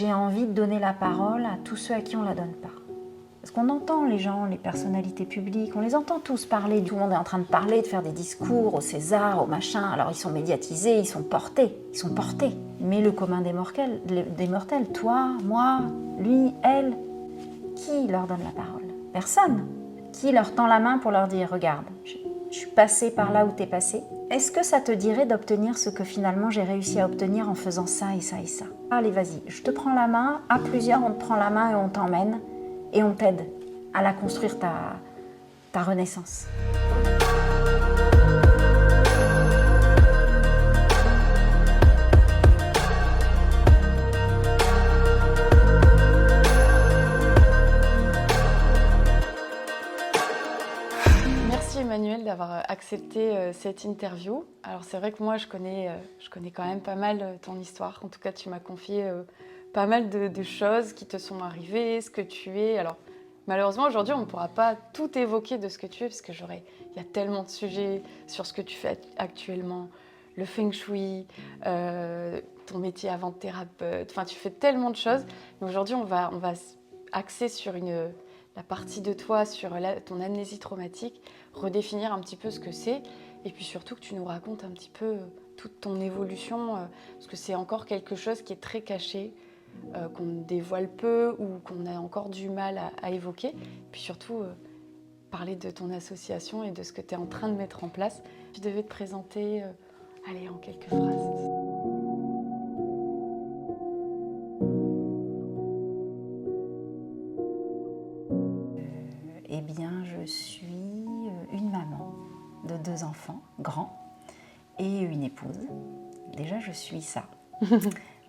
J'ai envie de donner la parole à tous ceux à qui on ne la donne pas. Parce qu'on entend les gens, les personnalités publiques, on les entend tous parler. Tout le monde est en train de parler, de faire des discours au César, au machin. Alors ils sont médiatisés, ils sont portés. Mais le commun des mortels, toi, moi, lui, elle, qui leur donne la parole? Personne. Qui leur tend la main pour leur dire « Regarde, je suis passé par là où t'es passé. Est-ce que ça te dirait d'obtenir ce que finalement j'ai réussi à obtenir en faisant ça et ça et ça? Allez, vas-y, je te prends la main, à plusieurs on te prend la main et on t'emmène et on t'aide à la construire ta renaissance. » Merci Emmanuelle d'avoir accepté cette interview. Alors c'est vrai que moi je connais quand même pas mal ton histoire. En tout cas tu m'as confié pas mal de choses qui te sont arrivées, ce que tu es. Alors malheureusement aujourd'hui on ne pourra pas tout évoquer de ce que tu es parce que il y a tellement de sujets sur ce que tu fais actuellement, le feng shui, ton métier avant thérapeute. Enfin tu fais tellement de choses. Mais aujourd'hui on va axer sur la partie de toi, sur ton amnésie traumatique, redéfinir un petit peu ce que c'est, et puis surtout que tu nous racontes un petit peu toute ton évolution, parce que c'est encore quelque chose qui est très caché, qu'on dévoile peu ou qu'on a encore du mal à évoquer, puis surtout parler de ton association et de ce que tu es en train de mettre en place. Tu devais te présenter, allez, en quelques phrases. Eh bien, je suis une maman de 2 enfants grands et une épouse. Déjà, je suis ça.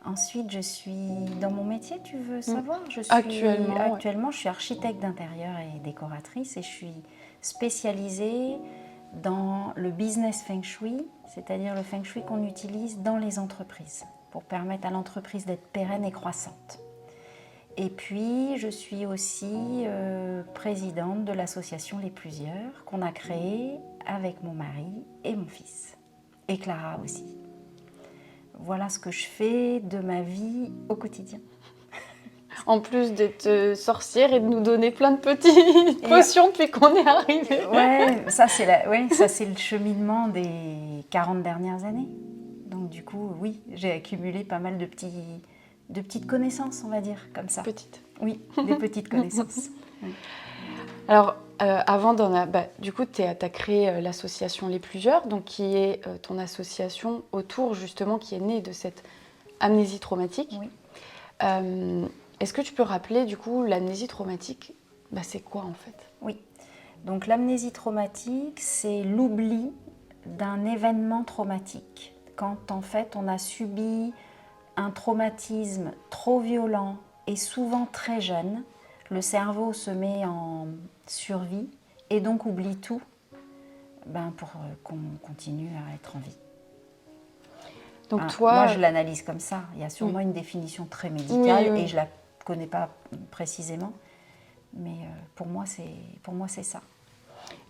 Ensuite, je suis dans mon métier, tu veux savoir? Actuellement, je suis architecte d'intérieur et décoratrice et je suis spécialisée dans le business feng shui, c'est-à-dire le feng shui qu'on utilise dans les entreprises pour permettre à l'entreprise d'être pérenne et croissante. Et puis, je suis aussi présidente de l'association Les Plusieurs qu'on a créée avec mon mari et mon fils. Et Clara aussi. Voilà ce que je fais de ma vie au quotidien. En plus d'être sorcière et de nous donner plein de petites potions depuis qu'on est arrivé. Ouais, ça c'est le cheminement des 40 dernières années. Donc du coup, oui, j'ai accumulé pas mal de petites connaissances, on va dire, comme ça. Petites. Oui, des petites connaissances. Oui. Alors, avant du coup, tu as créé l'association Les Plusieurs, donc qui est ton association autour, justement, qui est née de cette amnésie traumatique. Oui. Est-ce que tu peux rappeler, du coup, l'amnésie traumatique, c'est quoi, en fait? Oui. Donc, l'amnésie traumatique, c'est l'oubli d'un événement traumatique. Quand, en fait, on a subi un traumatisme trop violent et souvent très jeune, le cerveau se met en survie et donc oublie tout pour qu'on continue à être en vie. Donc moi, je l'analyse comme ça. Il y a sûrement une définition très médicale et je ne la connais pas précisément. Mais pour moi, c'est ça.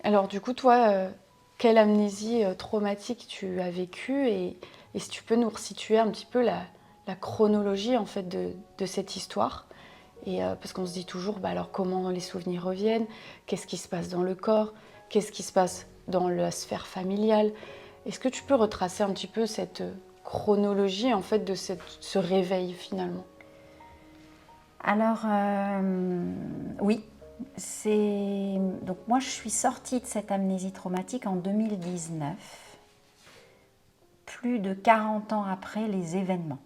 Alors du coup, toi, quelle amnésie traumatique tu as vécue et si tu peux nous resituer un petit peu la chronologie en fait de cette histoire et parce qu'on se dit toujours alors comment les souvenirs reviennent, qu'est-ce qui se passe dans le corps, qu'est-ce qui se passe dans la sphère familiale. Est-ce que tu peux retracer un petit peu cette chronologie en fait de ce réveil finalement? Alors oui, donc moi je suis sortie de cette amnésie traumatique en 2019, plus de 40 ans après les événements.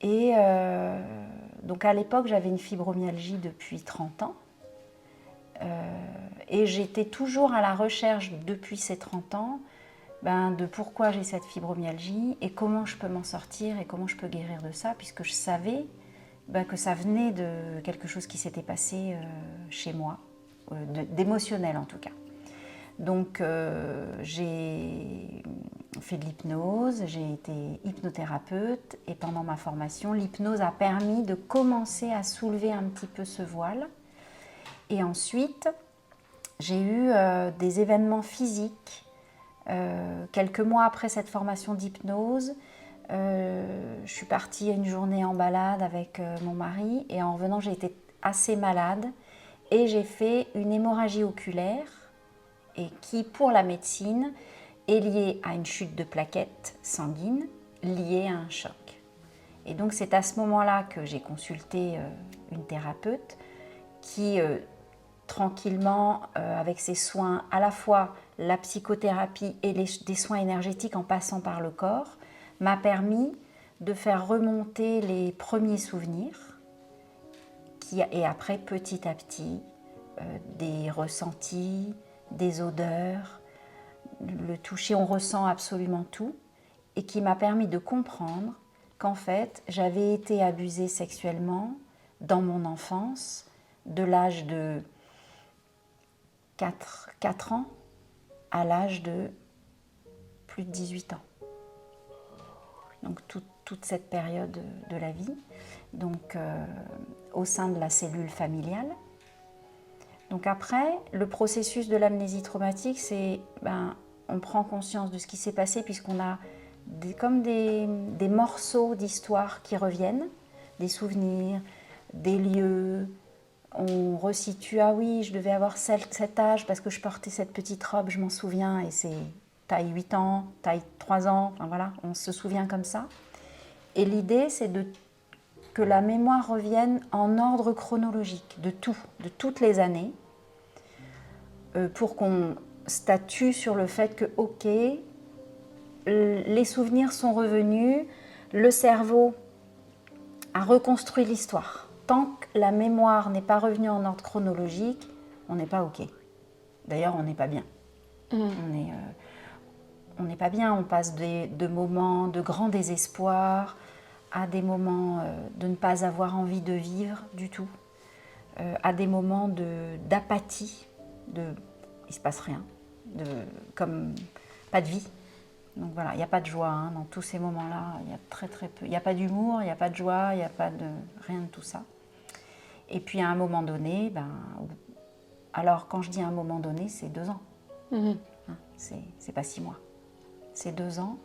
Et donc à l'époque, j'avais une fibromyalgie depuis 30 ans. Et j'étais toujours à la recherche, depuis ces 30 ans, de pourquoi j'ai cette fibromyalgie et comment je peux m'en sortir et comment je peux guérir de ça, puisque je savais que ça venait de quelque chose qui s'était passé chez moi, d'émotionnel en tout cas. Donc j'ai fait de l'hypnose, j'ai été hypnothérapeute et pendant ma formation, l'hypnose a permis de commencer à soulever un petit peu ce voile. Et ensuite, j'ai eu des événements physiques quelques mois après cette formation d'hypnose, Je suis partie une journée en balade avec mon mari et en revenant, j'ai été assez malade et j'ai fait une hémorragie oculaire et qui, pour la médecine, est liée à une chute de plaquettes sanguines liée à un choc. Et donc c'est à ce moment-là que j'ai consulté une thérapeute qui, tranquillement, avec ses soins, à la fois la psychothérapie et des soins énergétiques en passant par le corps, m'a permis de faire remonter les premiers souvenirs et après, petit à petit, des ressentis, des odeurs, le toucher, on ressent absolument tout, et qui m'a permis de comprendre qu'en fait, j'avais été abusée sexuellement dans mon enfance, de l'âge de 4 ans à l'âge de plus de 18 ans. Donc toute cette période de la vie, donc au sein de la cellule familiale. Donc après, le processus de l'amnésie traumatique, c'est on prend conscience de ce qui s'est passé puisqu'on a comme des morceaux d'histoire qui reviennent, des souvenirs, des lieux. On resitue, ah oui, je devais avoir cet âge parce que je portais cette petite robe, je m'en souviens, et c'est taille 8 ans, taille 3 ans, enfin voilà, on se souvient comme ça. Et l'idée, c'est que la mémoire revienne en ordre chronologique de toutes les années, pour qu'on statue sur le fait que, ok, les souvenirs sont revenus, le cerveau a reconstruit l'histoire. Tant que la mémoire n'est pas revenue en ordre chronologique, on n'est pas ok. D'ailleurs, on n'est pas bien. On n'est pas bien, on passe de moments de grand désespoir à des moments de ne pas avoir envie de vivre du tout, à des moments d'apathie, il ne se passe rien, comme pas de vie. Donc voilà, il n'y a pas de joie dans tous ces moments-là, il y a très très peu. Il n'y a pas d'humour, il n'y a pas de joie, il n'y a pas de rien de tout ça. Et puis à un moment donné, alors quand je dis à un moment donné, c'est 2 ans. C'est pas 6 mois, c'est 2 ans.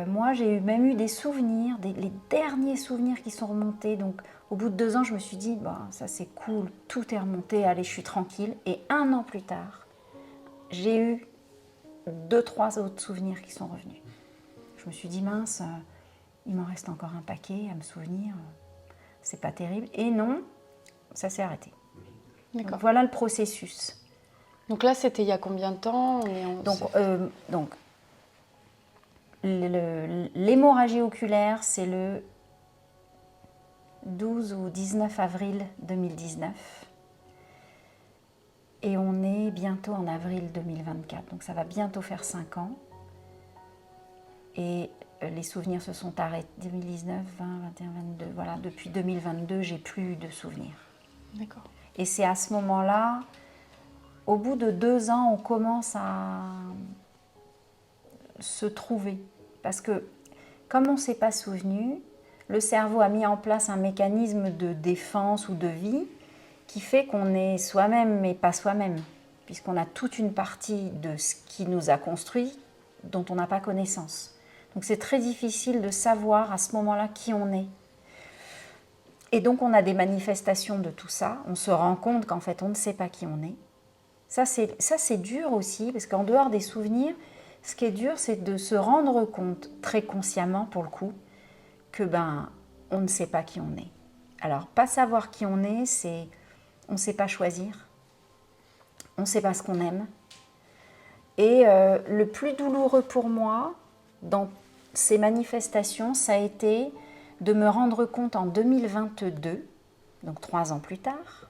Moi, j'ai même eu des souvenirs, les derniers souvenirs qui sont remontés. Donc au bout de 2 ans, je me suis dit, ça c'est cool, tout est remonté, allez, je suis tranquille. Et 1 an plus tard, j'ai eu 2-3 autres souvenirs qui sont revenus. Je me suis dit, mince, il m'en reste encore un paquet à me souvenir, c'est pas terrible. Et non, ça s'est arrêté. Donc, voilà le processus. Donc là, c'était il y a combien de temps? Donc l'hémorragie oculaire, c'est le 12 ou 19 avril 2019. Et on est bientôt en avril 2024, donc ça va bientôt faire 5 ans. Et les souvenirs se sont arrêtés 2019, 20, 21, 22. Voilà, depuis 2022, j'ai plus de souvenirs. D'accord. Et c'est à ce moment-là, au bout de 2 ans, on commence à se trouver. Parce que comme on ne s'est pas souvenu, le cerveau a mis en place un mécanisme de défense ou de vie qui fait qu'on est soi-même mais pas soi-même, puisqu'on a toute une partie de ce qui nous a construit dont on n'a pas connaissance. Donc c'est très difficile de savoir à ce moment-là qui on est. Et donc on a des manifestations de tout ça, on se rend compte qu'en fait on ne sait pas qui on est. Ça c'est dur aussi, parce qu'en dehors des souvenirs, ce qui est dur, c'est de se rendre compte, très consciemment pour le coup, que on ne sait pas qui on est. Alors, pas savoir qui on est, c'est on ne sait pas choisir, on ne sait pas ce qu'on aime. Et le plus douloureux pour moi, dans ces manifestations, ça a été de me rendre compte en 2022, donc 3 ans plus tard,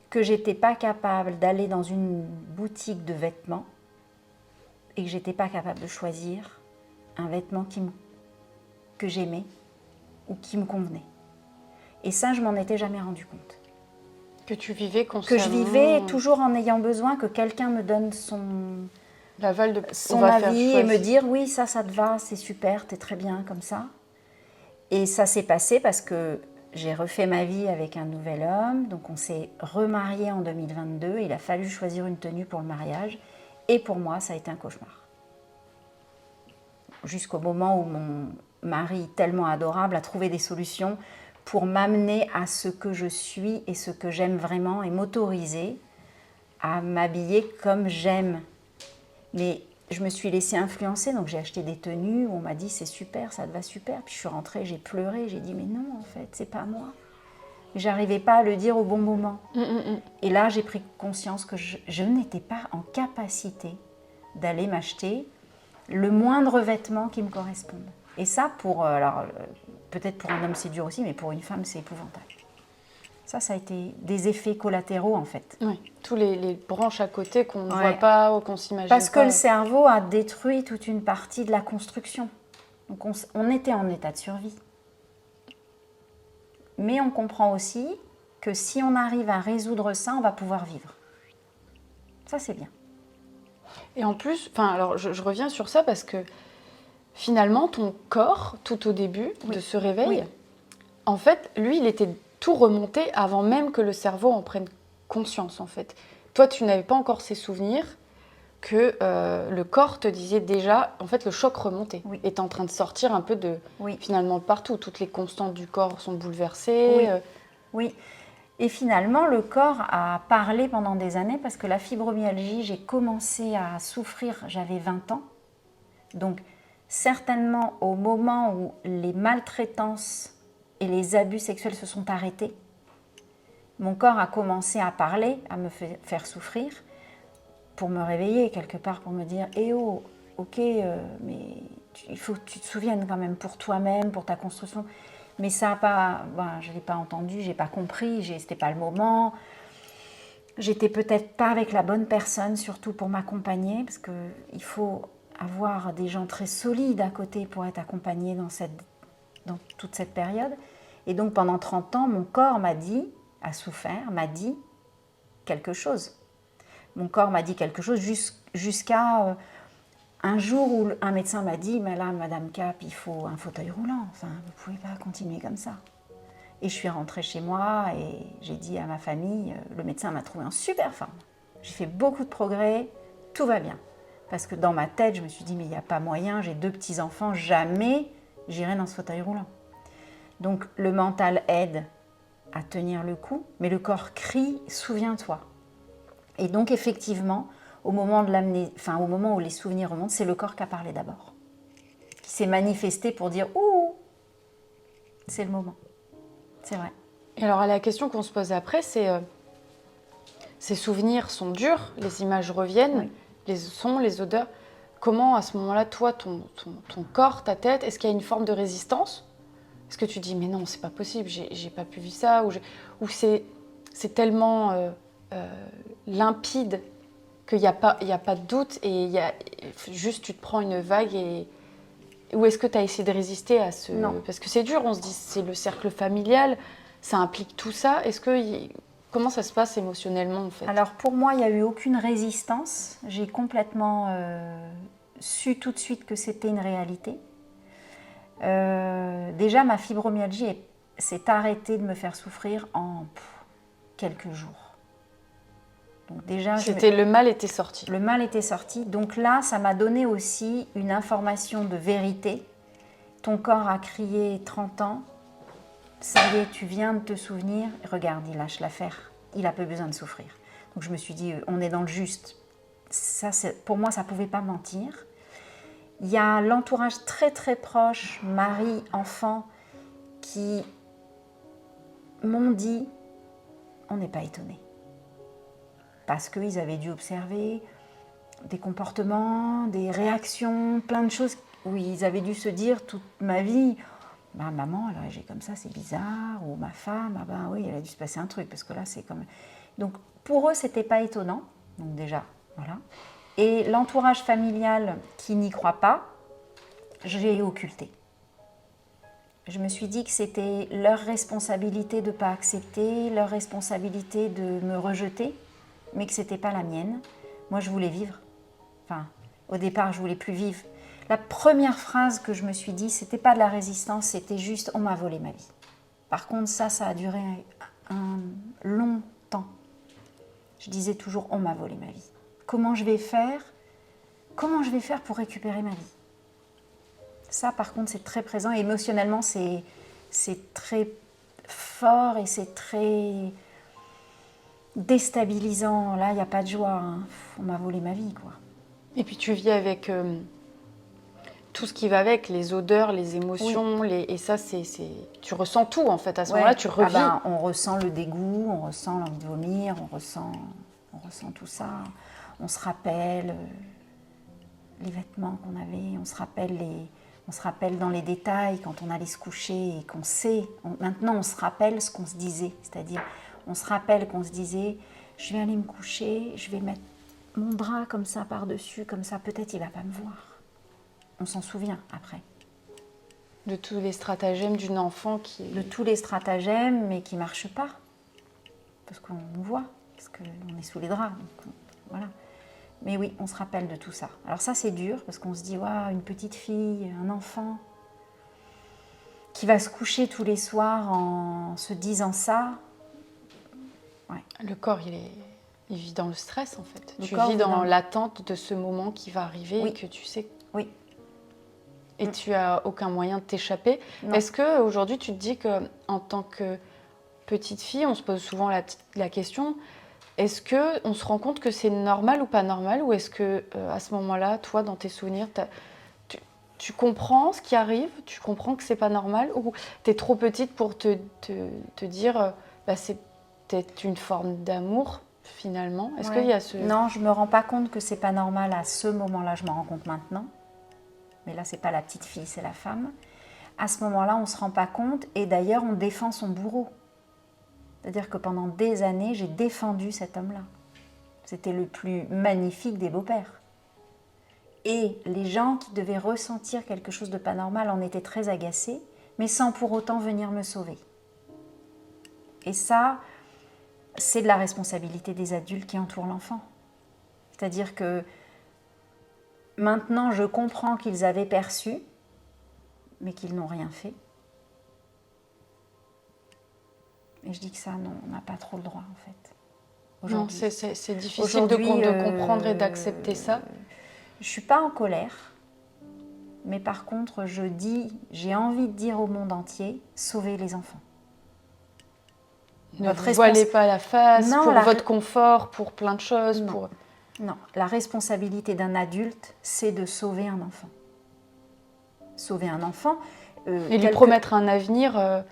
que j'étais pas capable d'aller dans une boutique de vêtements et que j'étais pas capable de choisir un vêtement que j'aimais ou qui me convenait. Et ça, je m'en étais jamais rendu compte. Que tu vivais consciemment. Que je vivais toujours en ayant besoin que quelqu'un me donne son avis et me dire oui, ça te va, c'est super, t'es très bien comme ça. Et ça s'est passé parce que j'ai refait ma vie avec un nouvel homme, donc on s'est remariés en 2022, il a fallu choisir une tenue pour le mariage, et pour moi, ça a été un cauchemar. Jusqu'au moment où mari tellement adorable a trouvé des solutions pour m'amener à ce que je suis et ce que j'aime vraiment et m'autoriser à m'habiller comme j'aime. Mais je me suis laissée influencer, donc j'ai acheté des tenues où on m'a dit c'est super, ça te va super. Puis je suis rentrée, j'ai pleuré, j'ai dit mais non en fait, c'est pas moi. J'arrivais pas à le dire au bon moment. Et là, j'ai pris conscience que je n'étais pas en capacité d'aller m'acheter le moindre vêtement qui me corresponde. Et ça, peut-être pour un homme c'est dur aussi, mais pour une femme c'est épouvantable. Ça a été des effets collatéraux en fait. Oui, tous les branches à côté qu'on ne Ouais. voit pas ou qu'on s'imagine pas. Parce que le cerveau a détruit toute une partie de la construction. Donc on était en état de survie. Mais on comprend aussi que si on arrive à résoudre ça, on va pouvoir vivre. Ça, c'est bien. Et en plus, alors je reviens sur ça parce que finalement, ton corps, tout au début de ce réveil, en fait, lui, il était tout remonté avant même que le cerveau en prenne conscience, en fait. Toi, tu n'avais pas encore ces souvenirs que le corps te disait déjà, en fait, le choc remontait. Est en train de sortir un peu de, finalement, partout. Toutes les constantes du corps sont bouleversées. Oui. Et finalement, le corps a parlé pendant des années parce que la fibromyalgie, j'ai commencé à souffrir, j'avais 20 ans. Donc, certainement au moment où les maltraitances et les abus sexuels se sont arrêtés, mon corps a commencé à parler, à me faire souffrir, pour me réveiller quelque part, pour me dire « Eh oh, ok, mais il faut que tu te souviennes quand même pour toi-même, pour ta construction. » Mais ça a pas, je ne l'ai pas entendu, je n'ai pas compris, ce n'était pas le moment. J'étais peut-être pas avec la bonne personne, surtout pour m'accompagner, parce qu'il faut avoir des gens très solides à côté pour être accompagné dans toute cette période. Et donc pendant 30 ans, mon corps a souffert, m'a dit quelque chose. Mon corps m'a dit quelque chose jusqu'à un jour où un médecin m'a dit « Mais là, Madame Cap, il faut un fauteuil roulant. Enfin, vous ne pouvez pas continuer comme ça. » Et je suis rentrée chez moi et j'ai dit à ma famille, le médecin m'a trouvé en super forme. J'ai fait beaucoup de progrès, tout va bien. Parce que dans ma tête, je me suis dit « Mais il n'y a pas moyen, j'ai 2 petits-enfants, jamais j'irai dans ce fauteuil roulant. » Donc le mental aide à tenir le coup, mais le corps crie « Souviens-toi ». Et donc effectivement, au moment où les souvenirs remontent, c'est le corps qui a parlé d'abord, qui s'est manifesté pour dire « Ouh, c'est le moment ». C'est vrai. Et alors la question qu'on se pose après, c'est ces souvenirs sont durs, les images reviennent, les sons, les odeurs. Comment à ce moment-là, toi, ton corps, ta tête, est-ce qu'il y a une forme de résistance? Est-ce que tu dis mais non, c'est pas possible, j'ai pas pu vivre ça, ou c'est tellement limpide qu'il n'y a pas de doute et juste tu te prends une vague ou est-ce que tu as essayé de résister à ce... Non. Parce que c'est dur, on se dit c'est le cercle familial, ça implique tout ça. Comment ça se passe émotionnellement en fait? Alors pour moi, il n'y a eu aucune résistance. J'ai complètement su tout de suite que c'était une réalité. Déjà, ma fibromyalgie s'est arrêtée de me faire souffrir en quelques jours. Donc déjà, le mal était sorti. Le mal était sorti. Donc là, ça m'a donné aussi une information de vérité. Ton corps a crié 30 ans. Ça y est, tu viens de te souvenir. Regarde, il lâche l'affaire. Il n'a pas besoin de souffrir. Donc je me suis dit, on est dans le juste. Ça, pour moi, ça ne pouvait pas mentir. Il y a l'entourage très très proche, mari, enfant, qui m'ont dit, on n'est pas étonnés. Parce qu'ils avaient dû observer des comportements, des réactions, plein de choses où ils avaient dû se dire toute ma vie, bah, maman, elle réagit comme ça, c'est bizarre, ou ma femme, ah ben oui, elle a dû se passer un truc, parce que là, c'est comme... Donc, pour eux, c'était pas étonnant, donc déjà, voilà. Et l'entourage familial qui n'y croit pas, j'ai occulté. Je me suis dit que c'était leur responsabilité de ne pas accepter, leur responsabilité de me rejeter, mais que ce n'était pas la mienne. Moi, je voulais vivre. Enfin, au départ, je ne voulais plus vivre. La première phrase que je me suis dit, ce n'était pas de la résistance, c'était juste « on m'a volé ma vie ». Par contre, ça a duré un long temps. Je disais toujours « on m'a volé ma vie ». Comment je vais faire pour récupérer ma vie? Ça, par contre, c'est très présent. Et émotionnellement, c'est très fort et c'est très déstabilisant. Là, il n'y a pas de joie. Hein. On m'a volé ma vie, quoi. Et puis tu vis avec tout ce qui va avec, les odeurs, les émotions, et ça, tu ressens tout en fait. À ce moment-là, tu revis. On ressent le dégoût, on ressent l'envie de vomir, on ressent tout ça. On se rappelle les vêtements qu'on avait, on se rappelle dans les détails quand on allait se coucher et qu'on sait. Maintenant, on se rappelle ce qu'on se disait. C'est-à-dire, on se rappelle qu'on se disait, je vais aller me coucher, je vais mettre mon drap comme ça par-dessus, comme ça, peut-être il ne va pas me voir. On s'en souvient après. De tous les stratagèmes d'une enfant qui... De tous les stratagèmes, mais qui ne marchent pas. Parce qu'on nous voit, parce qu'on est sous les draps. Donc, voilà. Mais oui, on se rappelle de tout ça. Alors ça, c'est dur, parce qu'on se dit, waouh, une petite fille, un enfant, qui va se coucher tous les soirs en se disant ça. Ouais. Le corps, il vit dans le stress, en fait. Tu corps vis dans l'attente de ce moment qui va arriver oui. et que tu sais... Oui. Et tu n'as aucun moyen de t'échapper. Est-ce qu'aujourd'hui, tu te dis qu'en tant que petite fille, on se pose souvent la question, est-ce qu'on se rend compte que c'est normal ou pas normal? Ou est-ce qu'à ce moment-là, toi, dans tes souvenirs, tu comprends ce qui arrive? Tu comprends que c'est pas normal? Ou tu es trop petite pour te dire c'est peut-être une forme d'amour, finalement? Est-ce qu'il y a ce... Non, je me rends pas compte que c'est pas normal à ce moment-là. Je m'en rends compte maintenant. Mais là, c'est pas la petite fille, c'est la femme. À ce moment-là, on se rend pas compte. Et d'ailleurs, on défend son bourreau. C'est-à-dire que pendant des années, j'ai défendu cet homme-là. C'était le plus magnifique des beaux-pères. Et les gens qui devaient ressentir quelque chose de pas normal en étaient très agacés, mais sans pour autant venir me sauver. Et ça, c'est de la responsabilité des adultes qui entourent l'enfant. C'est-à-dire que maintenant, je comprends qu'ils avaient perçu, mais qu'ils n'ont rien fait. Et je dis que ça, non, on n'a pas trop le droit, en fait. Non, c'est difficile de comprendre et d'accepter ça. Je ne suis pas en colère, mais par contre, j'ai envie de dire au monde entier, sauvez les enfants. Ne vous voilez pas la face, pour votre confort, pour plein de choses. Non, la responsabilité d'un adulte, c'est de sauver un enfant. Sauver un enfant... et lui promettre un avenir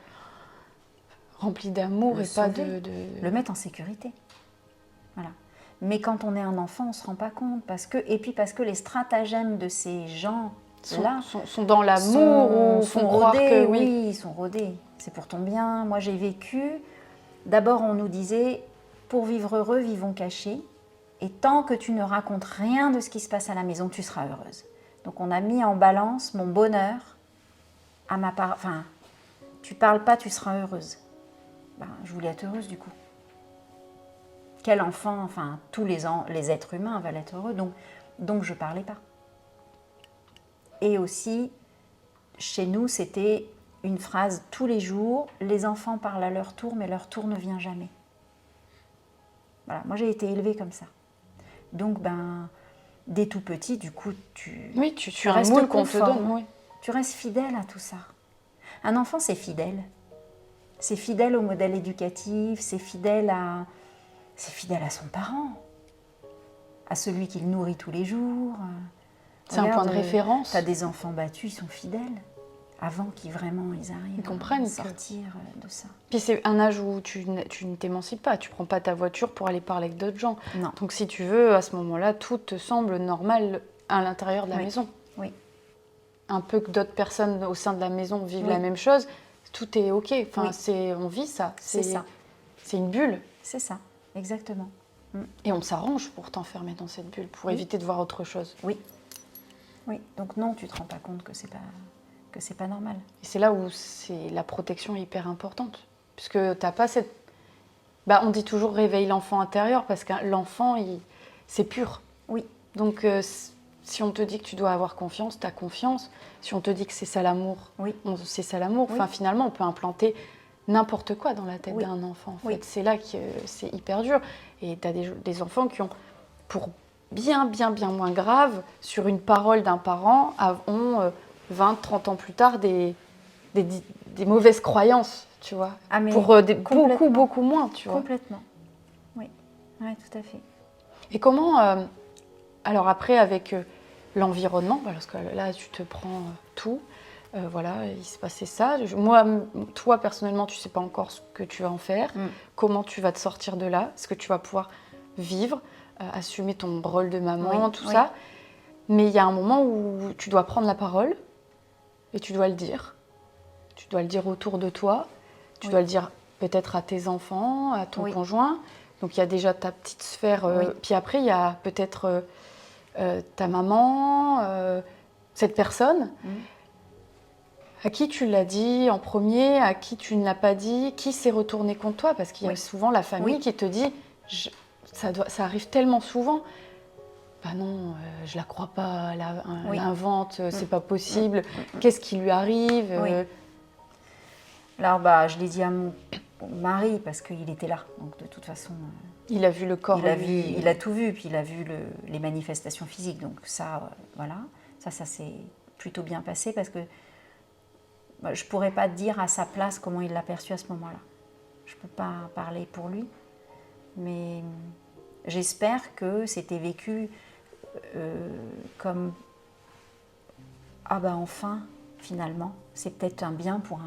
rempli d'amour et pas de... Le mettre en sécurité. Voilà. Mais quand on est un enfant, on ne se rend pas compte. Parce que les stratagèmes de ces gens-là... Sont dans l'amour ou font croire que... Oui, ils sont rodés. C'est pour ton bien. Moi, j'ai vécu... D'abord, on nous disait, pour vivre heureux, vivons cachés. Et tant que tu ne racontes rien de ce qui se passe à la maison, tu seras heureuse. Donc on a mis en balance mon bonheur à ma part. Enfin, tu parles pas, tu seras heureuse. Je voulais être heureuse du coup. Quel enfant, enfin tous les êtres humains veulent être heureux, donc je parlais pas. Et aussi, chez nous, c'était une phrase tous les jours, les enfants parlent à leur tour, mais leur tour ne vient jamais. Voilà, moi j'ai été élevée comme ça. Donc, dès tout petit, du coup, tu restes un moule qu'on te donne. Oui. Tu restes fidèle à tout ça. Un enfant, c'est fidèle. C'est fidèle au modèle éducatif, c'est fidèle à son parent, à celui qu'il nourrit tous les jours. C'est un point de référence. Tu as des enfants battus, ils sont fidèles. Avant qu'ils arrivent à sortir de ça. Puis c'est un âge où tu ne t'émancipes pas, tu ne prends pas ta voiture pour aller parler avec d'autres gens. Non. Donc si tu veux, à ce moment-là, tout te semble normal à l'intérieur de la maison. Oui. Un peu que d'autres personnes au sein de la maison vivent la même chose, tout est OK. Enfin, on vit ça. C'est ça. C'est une bulle. C'est ça, exactement. Et on s'arrange pour t'enfermer dans cette bulle, pour éviter de voir autre chose. Oui. Oui. Donc non, tu ne te rends pas compte que c'est pas normal. Et c'est là où la protection est hyper importante. Puisque tu n'as pas cette... on dit toujours réveille l'enfant intérieur, parce que l'enfant, c'est pur. Oui. Donc, si on te dit que tu dois avoir confiance, tu as confiance. Si on te dit que c'est ça l'amour, c'est ça l'amour. Oui. Enfin, finalement, on peut implanter n'importe quoi dans la tête d'un enfant. En fait. C'est là que c'est hyper dur. Et tu as des enfants qui ont, pour bien moins grave, sur une parole d'un parent, ont 20, 30 ans plus tard, des mauvaises croyances, tu vois. Ah, mais Pour beaucoup moins, tu vois. complètement. Oui, ouais, tout à fait. Et comment, alors après, avec l'environnement, parce que là, tu te prends tout, voilà, il se passait ça. Moi, toi, personnellement, tu ne sais pas encore ce que tu vas en faire, comment tu vas te sortir de là, est-ce que tu vas pouvoir vivre, assumer ton rôle de maman, tout ça. Mais il y a un moment où tu dois prendre la parole et tu dois le dire. Tu dois le dire autour de toi, tu dois le dire peut-être à tes enfants, à ton conjoint. Donc il y a déjà ta petite sphère, puis après il y a peut-être ta maman, cette personne. À qui tu l'as dit en premier, à qui tu ne l'as pas dit, qui s'est retourné contre toi, parce qu'il y a souvent la famille qui te dit, ça arrive tellement souvent, bah non, je la crois pas, elle invente, c'est pas possible, qu'est-ce qui lui arrive Alors bah, je l'ai dit à mon mari parce qu'il était là, donc de toute façon. Il a vu le corps. Il a tout vu, puis il a vu les manifestations physiques, donc ça, voilà, ça s'est plutôt bien passé parce que je ne pourrais pas dire à sa place comment il l'a perçu à ce moment-là. Je ne peux pas parler pour lui, mais j'espère que c'était vécu comme « Ah ben enfin, finalement, c'est peut-être un bien pour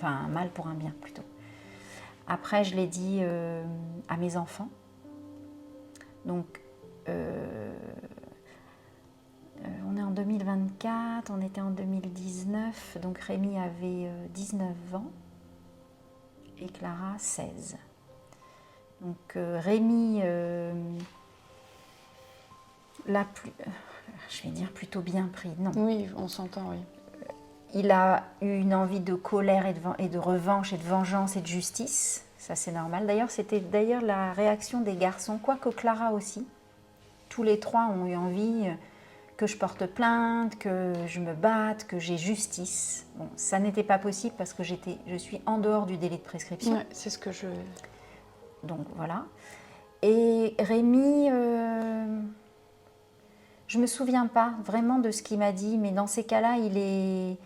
un mal pour un bien plutôt ». Après, je l'ai dit à mes enfants. Donc, on est en 2024, on était en 2019, donc Rémi avait 19 ans et Clara 16. Donc Rémi je vais dire plutôt bien pris, non. Oui, on s'entend, oui. Il a eu une envie de colère et de revanche et de vengeance et de justice, ça c'est normal. D'ailleurs, c'était la réaction des garçons, quoique Clara aussi. Tous les trois ont eu envie que je porte plainte, que je me batte, que j'ai justice. Bon, ça n'était pas possible parce que je suis en dehors du délai de prescription. Ouais, c'est ce que je... Donc voilà. Et Rémi, je ne me souviens pas vraiment de ce qu'il m'a dit, mais dans ces cas-là, il est,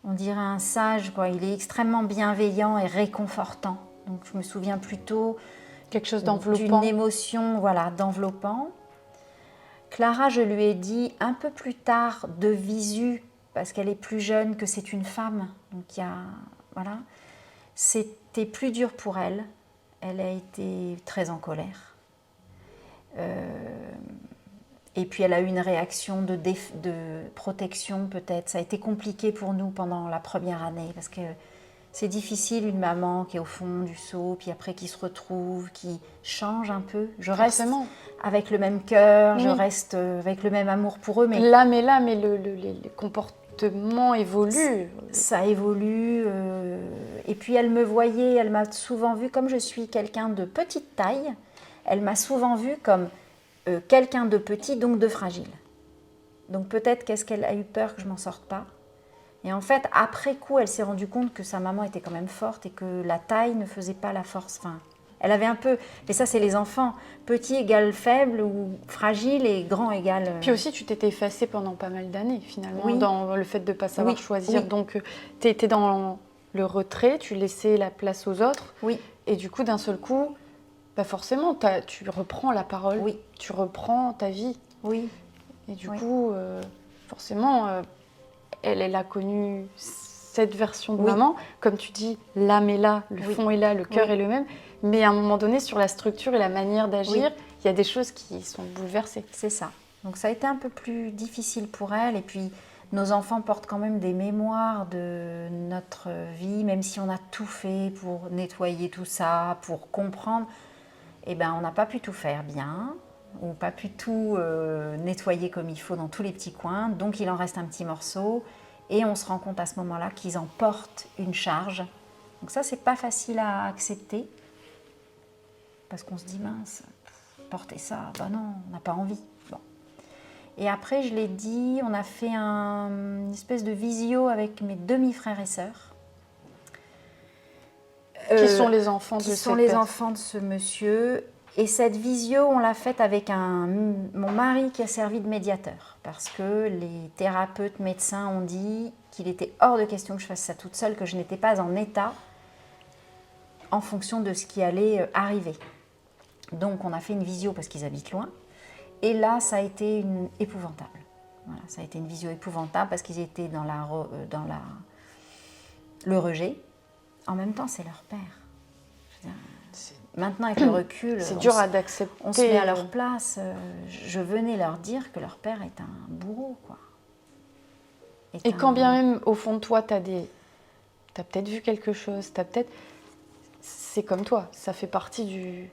on dirait un sage, quoi. Il est extrêmement bienveillant et réconfortant. Donc je me souviens plutôt quelque chose d'enveloppant. D'une émotion, voilà, d'enveloppant. Clara, je lui ai dit un peu plus tard de visu, parce qu'elle est plus jeune, que c'est une femme. Donc voilà, c'était plus dur pour elle. Elle a été très en colère. Et puis elle a eu une réaction de protection peut-être. Ça a été compliqué pour nous pendant la première année, parce que c'est difficile, une maman qui est au fond du seau, puis après qui se retrouve, qui change un peu. Je reste avec le même cœur, je reste avec le même amour pour eux. Mais l'âme est là, mais les comportements évoluent. Ça évolue. Et puis elle me voyait, elle m'a souvent vue, comme je suis quelqu'un de petite taille, elle m'a souvent vue comme quelqu'un de petit, donc de fragile. Donc peut-être qu'est-ce qu'elle a eu peur que je m'en sorte pas. Et en fait, après coup, elle s'est rendue compte que sa maman était quand même forte et que la taille ne faisait pas la force. Enfin, elle avait un peu, et ça c'est les enfants, petit égale faible ou fragile et grand égale... Puis aussi, tu t'étais effacée pendant pas mal d'années finalement, dans le fait de ne pas savoir choisir. Oui. Donc, tu étais dans le retrait, tu laissais la place aux autres. Oui. Et du coup, d'un seul coup, bah forcément, tu reprends la parole, tu reprends ta vie. Oui. Et du coup, forcément... Elle a connu cette version de maman. Comme tu dis, l'âme est là, le fond est là, le cœur est le même. Mais à un moment donné, sur la structure et la manière d'agir, il y a des choses qui sont bouleversées. C'est ça. Donc ça a été un peu plus difficile pour elle. Et puis, nos enfants portent quand même des mémoires de notre vie, même si on a tout fait pour nettoyer tout ça, pour comprendre. Eh bien, on n'a pas pu tout faire bien, ou pas pu tout nettoyer comme il faut dans tous les petits coins. Donc, il en reste un petit morceau. Et on se rend compte à ce moment-là qu'ils en portent une charge. Donc ça, c'est pas facile à accepter. Parce qu'on se dit, mince, porter ça, ben non, on n'a pas envie. Bon. Et après, je l'ai dit, on a fait une espèce de visio avec mes demi-frères et sœurs. Qui sont les enfants de ce monsieur. Et cette visio, on l'a faite avec mon mari qui a servi de médiateur. Parce que les thérapeutes, médecins ont dit qu'il était hors de question que je fasse ça toute seule, que je n'étais pas en état en fonction de ce qui allait arriver. Donc on a fait une visio parce qu'ils habitent loin. Et là, ça a été épouvantable. Voilà, ça a été une visio épouvantable parce qu'ils étaient dans le rejet. En même temps, c'est leur père. Je veux dire, maintenant, avec le recul, c'est dur d'accepter. On se met à leur place. Je venais leur dire que leur père est un bourreau, quoi. Et quand bien même, au fond de toi, t'as peut-être vu quelque chose, c'est comme toi, ça fait partie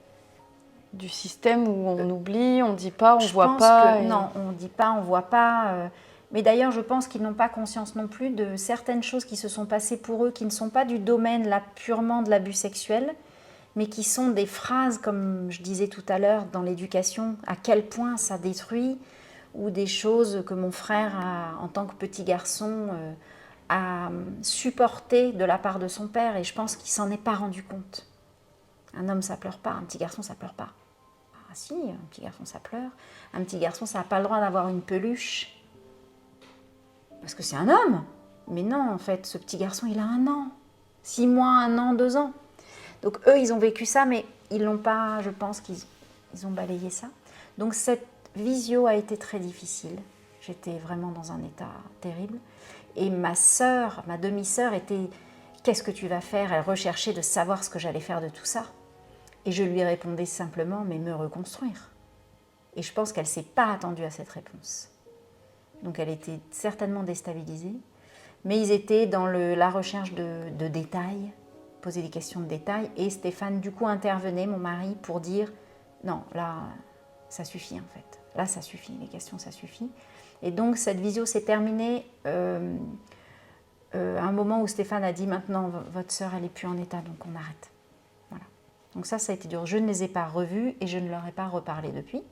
du système où on oublie, on dit pas, on voit pas. Non, on dit pas, on voit pas. Mais d'ailleurs, je pense qu'ils n'ont pas conscience non plus de certaines choses qui se sont passées pour eux, qui ne sont pas du domaine là purement de l'abus sexuel, mais qui sont des phrases, comme je disais tout à l'heure, dans l'éducation, à quel point ça détruit, ou des choses que mon frère, en tant que petit garçon, a supporté de la part de son père, et je pense qu'il s'en est pas rendu compte. Un homme, ça pleure pas, un petit garçon, ça pleure pas. Ah si, un petit garçon, ça pleure. Un petit garçon, ça n'a pas le droit d'avoir une peluche. Parce que c'est un homme. Mais non, en fait, ce petit garçon, il a 1 an. 6 mois, 1 an, 2 ans. Donc eux, ils ont vécu ça, mais ils l'ont pas, je pense qu'ils ont balayé ça. Donc cette visio a été très difficile. J'étais vraiment dans un état terrible. Et ma sœur, ma demi-sœur était, qu'est-ce que tu vas faire? Elle recherchait de savoir ce que j'allais faire de tout ça. Et je lui répondais simplement, mais me reconstruire. Et je pense qu'elle ne s'est pas attendue à cette réponse. Donc elle était certainement déstabilisée. Mais ils étaient dans la recherche de détails, poser des questions de détails. Et Stéphane, du coup, intervenait, mon mari, pour dire, non, là, ça suffit en fait. Là, ça suffit, les questions, ça suffit. Et donc, cette visio s'est terminée à un moment où Stéphane a dit, maintenant, votre sœur, elle n'est plus en état, donc on arrête. Voilà. Donc ça a été dur. Je ne les ai pas revus et je ne leur ai pas reparlé depuis.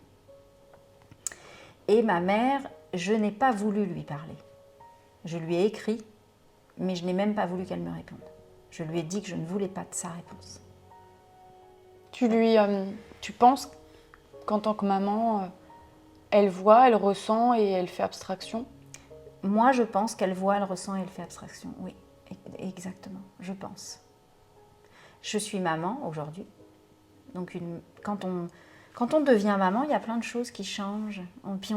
Et ma mère, je n'ai pas voulu lui parler. Je lui ai écrit, mais je n'ai même pas voulu qu'elle me réponde. Je lui ai dit que je ne voulais pas de sa réponse. Tu penses qu'en tant que maman, elle voit, elle ressent et elle fait abstraction? Moi, je pense qu'elle voit, elle ressent et elle fait abstraction. Oui, exactement, je pense. Je suis maman aujourd'hui. Donc quand on devient maman, il y a plein de choses qui changent. Puis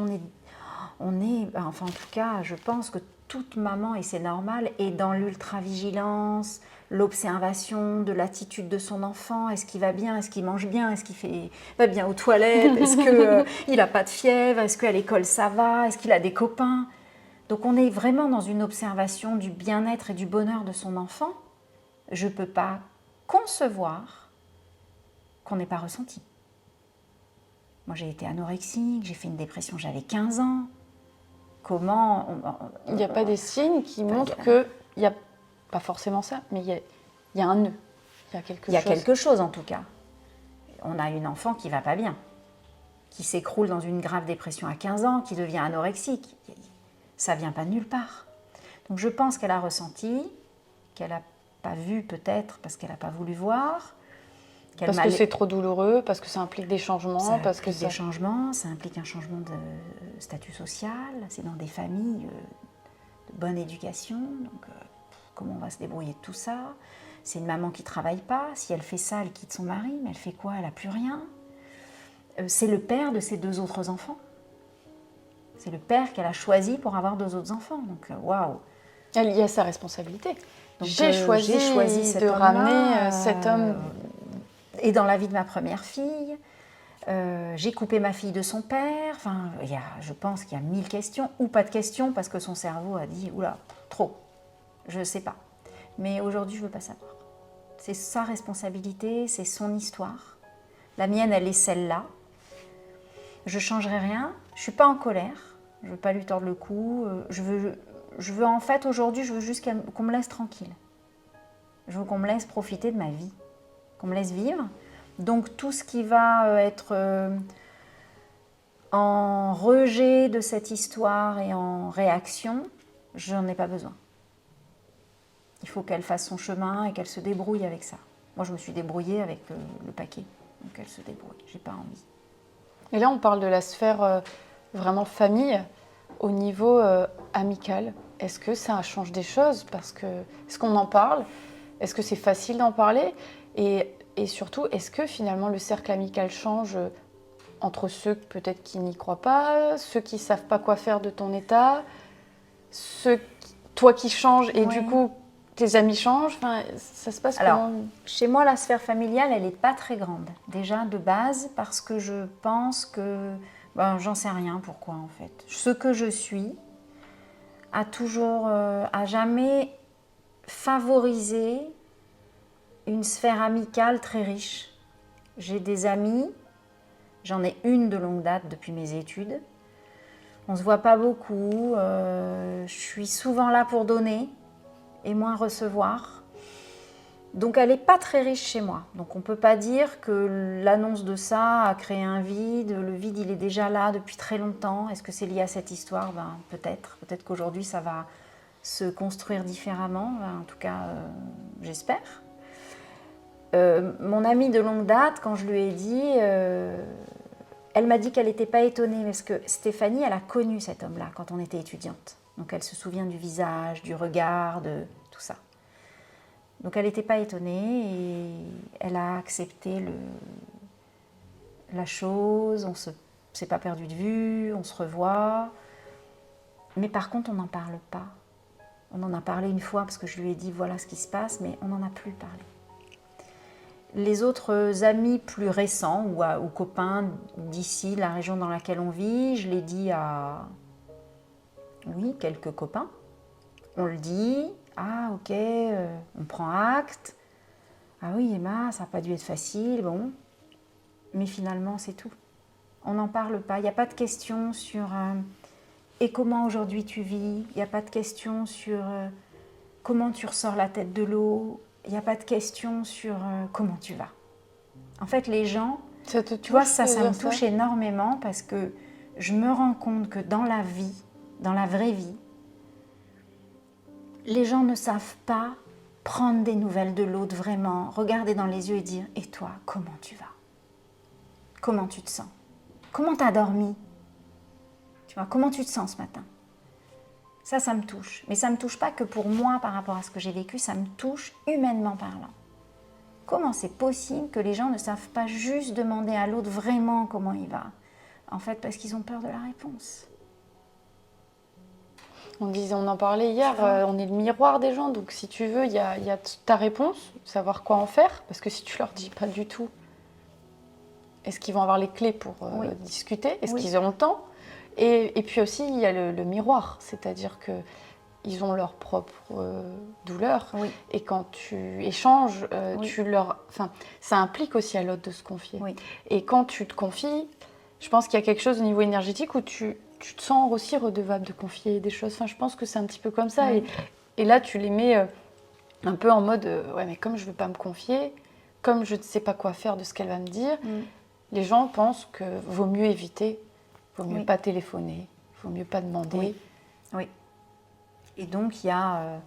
enfin en tout cas, je pense que toute maman, et c'est normal, est dans l'ultra-vigilance, l'observation de l'attitude de son enfant. Est-ce qu'il va bien? Est-ce qu'il mange bien? Est-ce qu'il va bien aux toilettes? Est-ce qu'il n'a pas de fièvre? Est-ce qu'à l'école ça va? Est-ce qu'il a des copains? Donc on est vraiment dans une observation du bien-être et du bonheur de son enfant. Je ne peux pas concevoir qu'on n'ait pas ressenti. Moi j'ai été anorexique, j'ai fait une dépression, j'avais 15 ans. Comment il n'y a pas des signes qui montrent qu'il n'y a pas forcément ça, mais il y a un nœud, il y a quelque chose. Il y a quelque chose en tout cas. On a une enfant qui ne va pas bien, qui s'écroule dans une grave dépression à 15 ans, qui devient anorexique. Ça ne vient pas de nulle part. Donc je pense qu'elle a ressenti, qu'elle n'a pas vu peut-être parce qu'elle n'a pas voulu voir. Parce que c'est trop douloureux, parce que ça implique des changements. Ça implique des changements, ça implique un changement de statut social, c'est dans des familles de bonne éducation, donc comment on va se débrouiller de tout ça? C'est une maman qui ne travaille pas, si elle fait ça, elle quitte son mari, mais elle fait quoi? Elle n'a plus rien. C'est le père de ses 2 autres enfants. C'est le père qu'elle a choisi pour avoir 2 autres enfants, donc waouh! Il y a sa responsabilité. Donc, j'ai choisi de ramener cet homme... Et dans la vie de ma première fille, j'ai coupé ma fille de son père. Enfin, je pense qu'il y a 1000 questions, ou pas de questions, parce que son cerveau a dit, oula, trop, je ne sais pas. Mais aujourd'hui, je ne veux pas savoir. C'est sa responsabilité, c'est son histoire. La mienne, elle est celle-là. Je ne changerai rien, je ne suis pas en colère, je ne veux pas lui tordre le cou. Je veux en fait, aujourd'hui, je veux juste qu'on me laisse tranquille. Je veux qu'on me laisse profiter de ma vie. Qu'on me laisse vivre. Donc tout ce qui va être en rejet de cette histoire et en réaction, je n'en ai pas besoin. Il faut qu'elle fasse son chemin et qu'elle se débrouille avec ça. Moi, je me suis débrouillée avec le paquet. Donc elle se débrouille, j'ai pas envie. Et là, on parle de la sphère vraiment famille. Au niveau amical, est-ce que ça change des choses? Est-ce qu'on en parle? Est-ce que c'est facile d'en parler? Et surtout, est-ce que finalement le cercle amical change entre ceux peut-être qui n'y croient pas, ceux qui ne savent pas quoi faire de ton état, toi qui changes et du coup tes amis changent? Enfin, ça se passe Alors, comment? chez moi, la sphère familiale, elle n'est pas très grande. Déjà de base, parce que je pense que, j'en sais rien pourquoi en fait. Ce que je suis a jamais favorisé une sphère amicale très riche. J'ai des amis, j'en ai une de longue date depuis mes études. On ne se voit pas beaucoup, je suis souvent là pour donner et moins recevoir. Donc elle n'est pas très riche chez moi. Donc on ne peut pas dire que l'annonce de ça a créé un vide. Le vide, il est déjà là depuis très longtemps. Est-ce que c'est lié à cette histoire? Peut-être. Peut-être qu'aujourd'hui, ça va se construire différemment. En tout cas, j'espère. Mon amie de longue date, quand je lui ai dit, elle m'a dit qu'elle n'était pas étonnée parce que Stéphanie, elle a connu cet homme-là quand on était étudiante. Donc elle se souvient du visage, du regard, de tout ça. Donc elle n'était pas étonnée et elle a accepté la chose, on ne s'est pas perdu de vue, on se revoit. Mais par contre, on n'en parle pas. On en a parlé une fois parce que je lui ai dit voilà ce qui se passe, mais on n'en a plus parlé. Les autres amis plus récents ou copains d'ici, la région dans laquelle on vit, je l'ai dit à quelques copains. On le dit, ah ok, on prend acte. Ah oui Emma, ça n'a pas dû être facile, bon. Mais finalement c'est tout. On n'en parle pas, il n'y a pas de question sur et comment aujourd'hui tu vis, il n'y a pas de question sur comment tu ressors la tête de l'eau, il n'y a pas de question sur comment tu vas. En fait, les gens, Ça te touche, tu vois, ça me touche énormément parce que je me rends compte que dans la vie, dans la vraie vie, les gens ne savent pas prendre des nouvelles de l'autre vraiment, regarder dans les yeux et dire « Et toi, comment tu vas? Comment tu te sens? Comment tu as dormi? Tu vois, comment tu te sens ce matin ?» Ça me touche. Mais ça ne me touche pas que pour moi par rapport à ce que j'ai vécu, ça me touche humainement parlant. Comment c'est possible que les gens ne savent pas juste demander à l'autre vraiment comment il va? En fait, parce qu'ils ont peur de la réponse. On en parlait hier, on est le miroir des gens, donc si tu veux, il y a ta réponse, savoir quoi en faire, parce que si tu leur dis pas du tout, est-ce qu'ils vont avoir les clés pour discuter? Est-ce qu'ils auront le temps? Et puis aussi, il y a le miroir, c'est-à-dire que ils ont leur propre douleur. Oui. Et quand tu échanges, Oui. ça implique aussi à l'autre de se confier. Oui. Et quand tu te confies, je pense qu'il y a quelque chose au niveau énergétique où tu te sens aussi redevable de confier des choses. Enfin, je pense que c'est un petit peu comme ça. Oui. Et là, tu les mets un peu en mode ouais, mais comme je ne veux pas me confier, comme je ne sais pas quoi faire de ce qu'elle va me dire, les gens pensent que vaut mieux éviter, vaut mieux pas téléphoner, vaut mieux pas demander. Oui. Oui. Et donc, il y a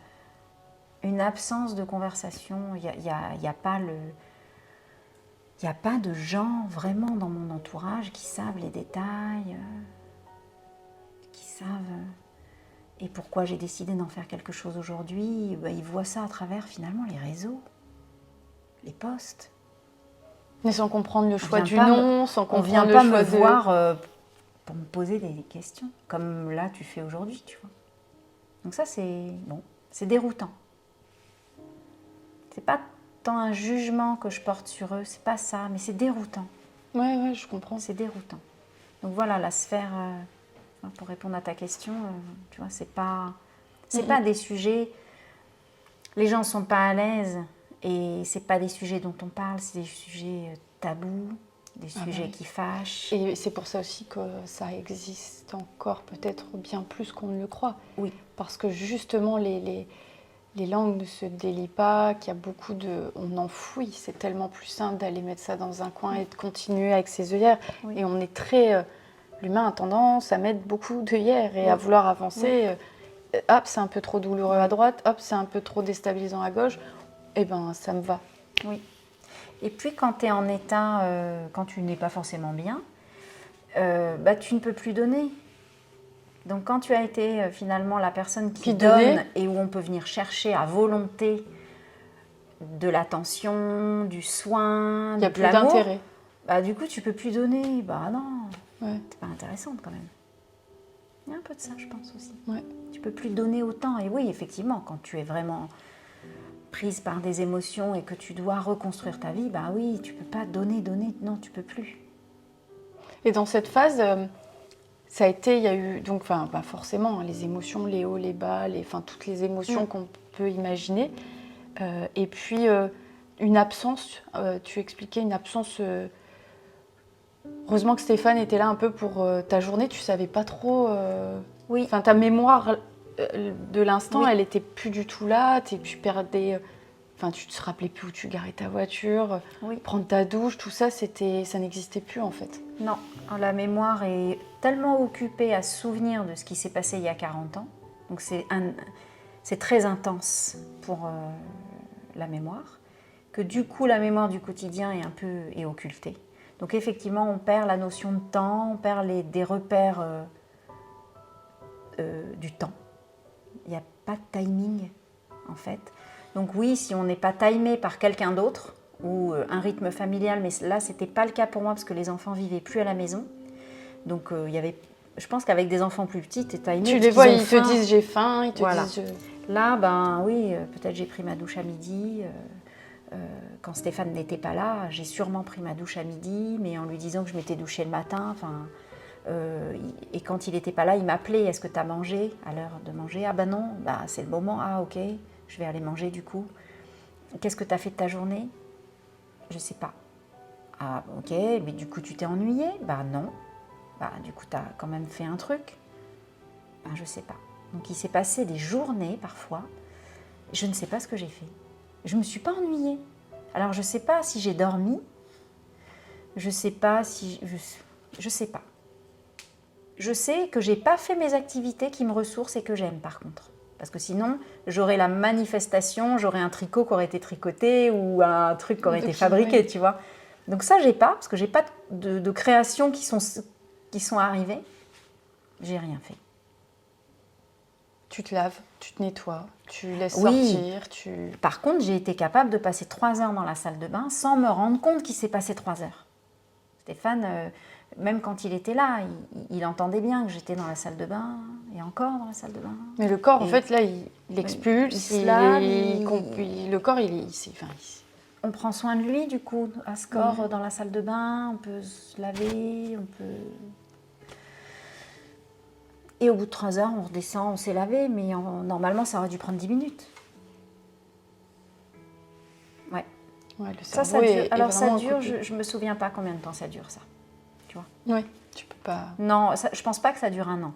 une absence de conversation. Il y a pas de gens vraiment dans mon entourage qui savent les détails, qui savent... Et pourquoi j'ai décidé d'en faire quelque chose aujourd'hui, ils voient ça à travers finalement les réseaux, les posts. Mais sans comprendre le choix du nom, sans comprendre le choix de... On vient pas me voir pour me poser des questions, comme là tu fais aujourd'hui, tu vois. Donc ça, c'est déroutant. C'est pas tant un jugement que je porte sur eux, c'est pas ça, mais c'est déroutant. Ouais, je comprends. C'est déroutant. Donc voilà, la sphère, pour répondre à ta question, tu vois, c'est pas des sujets... Les gens sont pas à l'aise et c'est pas des sujets dont on parle, c'est des sujets tabous, des sujets qui fâchent. Et c'est pour ça aussi que ça existe encore peut-être bien plus qu'on ne le croit. Oui. Parce que justement, les langues ne se délient pas, qu'il y a beaucoup de... On enfouit, c'est tellement plus simple d'aller mettre ça dans un coin et de continuer avec ses œillères. Oui. Et on est très... L'humain a tendance à mettre beaucoup d'œillères et à vouloir avancer. Hop, c'est un peu trop douloureux à droite, hop, c'est un peu trop déstabilisant à gauche. Eh bien, ça me va. Oui. Et puis quand tu es en état, quand tu n'es pas forcément bien, tu ne peux plus donner. Donc quand tu as été finalement la personne qui donne et où on peut venir chercher à volonté de l'attention, du soin, il y a de plus l'amour, d'intérêt. Du coup tu peux plus donner. Non, Ouais. c'est pas intéressante quand même. Il y a un peu de ça, je pense aussi. Ouais. Tu peux plus donner autant. Et oui, effectivement, quand tu es vraiment prise par des émotions et que tu dois reconstruire ta vie, oui, tu peux pas donner, non, tu peux plus. Et dans cette phase, ça a été, il y a eu donc, forcément, hein, les émotions, les hauts, les bas, toutes les émotions qu'on peut imaginer. Et puis une absence, tu expliquais une absence. Heureusement que Stéphane était là un peu pour ta journée, tu savais pas trop. Oui. Ta mémoire de l'instant, Oui. elle était plus du tout là. Tu perdais. Tu te rappelais plus où tu garais ta voiture, prendre ta douche, tout ça, ça n'existait plus en fait. Non, la mémoire est tellement occupée à se souvenir de ce qui s'est passé il y a 40 ans. Donc c'est très intense pour la mémoire, que du coup la mémoire du quotidien est un peu occultée. Donc effectivement, on perd la notion de temps, on perd des repères du temps. Il n'y a pas de timing en fait. Donc oui, si on n'est pas timé par quelqu'un d'autre ou un rythme familial, mais là c'était pas le cas pour moi parce que les enfants vivaient plus à la maison. Donc il y avait, je pense qu'avec des enfants plus petits, tu es timé. Tu les vois, ils te disent j'ai faim, ils te disent. Là, oui, peut-être j'ai pris ma douche à midi. Quand Stéphane n'était pas là, j'ai sûrement pris ma douche à midi, mais en lui disant que je m'étais douchée le matin. Et quand il n'était pas là, il m'appelait. Est-ce que tu as mangé à l'heure de manger? Ah non, c'est le moment. Ah ok, je vais aller manger du coup. Qu'est-ce que tu as fait de ta journée? Je sais pas. Ah ok, mais du coup tu t'es ennuyée? Non. Du coup tu as quand même fait un truc? Je sais pas. Donc il s'est passé des journées parfois, je ne sais pas ce que j'ai fait. Je me suis pas ennuyée. Alors je sais pas si j'ai dormi, je sais pas si je sais pas. Je sais que j'ai pas fait mes activités qui me ressourcent et que j'aime par contre. Parce que sinon, j'aurais la manifestation, j'aurais un tricot qui aurait été tricoté ou un truc qui aurait été fabriqué, tu vois. Donc ça, j'ai pas, parce que j'ai pas de créations qui sont arrivées. J'ai rien fait. Tu te laves, tu te nettoies, tu laisses sortir. Par contre, j'ai été capable de passer 3 heures dans la salle de bain sans me rendre compte qu'il s'est passé 3 heures. Stéphane, même quand il était là, il entendait bien que j'étais dans la salle de bain et encore dans la salle de bain. Mais le corps, en fait, là, il expulse, le corps, on prend soin de lui, du coup, à ce corps dans la salle de bain, on peut se laver, on peut... Et au bout de 3 heures, on redescend, on s'est lavé, mais normalement, ça aurait dû prendre 10 minutes. Ouais. Ça dure. Alors ça dure, je me souviens pas combien de temps ça dure, ça. Tu vois? Oui, tu peux pas... Non, je pense pas que ça dure 1 an.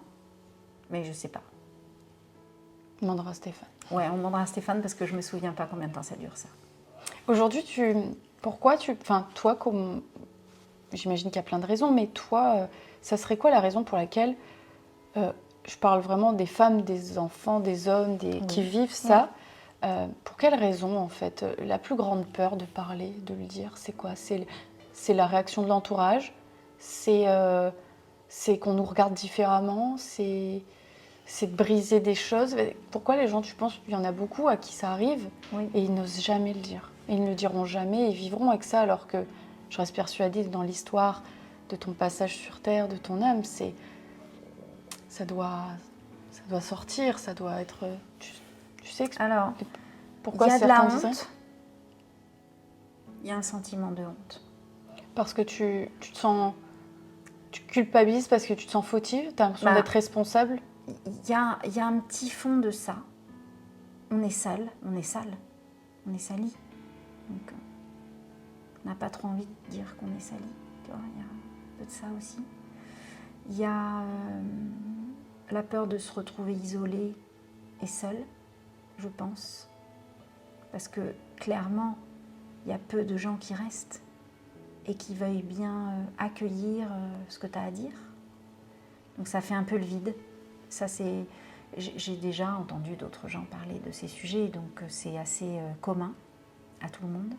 Mais je sais pas. On demandera à Stéphane. Ouais, on demandera à Stéphane parce que je me souviens pas combien de temps ça dure, ça. Aujourd'hui, toi, comme... J'imagine qu'il y a plein de raisons, mais toi, ça serait quoi la raison pour laquelle... je parle vraiment des femmes, des enfants, des hommes qui vivent ça. Pour quelle raison, en fait? La plus grande peur de parler, de le dire, c'est quoi? C'est la réaction de l'entourage? C'est qu'on nous regarde différemment? C'est de briser des choses? Pourquoi les gens, tu penses, il y en a beaucoup à qui ça arrive et ils n'osent jamais le dire? Et ils ne le diront jamais et vivra avec ça, alors que je reste persuadée que dans l'histoire de ton passage sur Terre, de ton âme, ça doit sortir, ça doit être... Tu sais alors, pourquoi il y a de la certains honte. Il y a un sentiment de honte. Parce que tu te sens... Tu culpabilises parce que tu te sens fautive? Tu as l'impression d'être responsable? Il y a un petit fond de ça. On est sale, on est sali. Donc, on n'a pas trop envie de dire qu'on est sali. Tu vois, il y a un peu de ça aussi. Il y a la peur de se retrouver isolée et seule, je pense. Parce que clairement, il y a peu de gens qui restent et qui veuillent bien accueillir ce que tu as à dire. Donc ça fait un peu le vide. Ça, j'ai déjà entendu d'autres gens parler de ces sujets, donc c'est assez commun à tout le monde.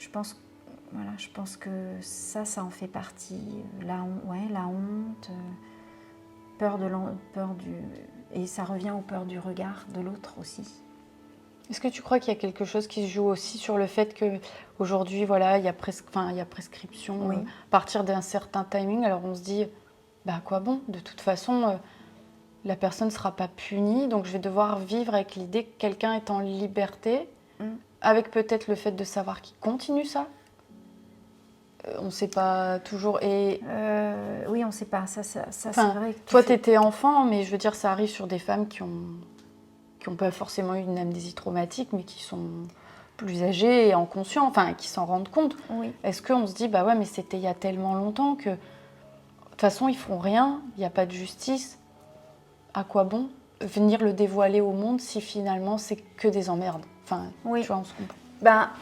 je pense que ça en fait partie. La honte, peur du... Et ça revient aux peurs du regard de l'autre aussi. Est-ce que tu crois qu'il y a quelque chose qui se joue aussi sur le fait qu'aujourd'hui, voilà, il y a prescription Oui. à partir d'un certain timing, alors on se dit, bah à quoi bon? De toute façon, la personne ne sera pas punie, donc je vais devoir vivre avec l'idée que quelqu'un est en liberté, avec peut-être le fait de savoir qu'il continue ça. On ne sait pas toujours. Oui, on ne sait pas. Ça c'est vrai. Toi, tu étais enfant, mais je veux dire, ça arrive sur des femmes qui n'ont pas forcément eu une amnésie traumatique, mais qui sont plus âgées et en conscience, enfin, qui s'en rendent compte. Oui. Est-ce qu'on se dit, bah ouais, mais c'était il y a tellement longtemps que, de toute façon, ils feront rien, il n'y a pas de justice. À quoi bon venir le dévoiler au monde si finalement c'est que des emmerdes? Enfin, oui. Tu vois, on se comprend.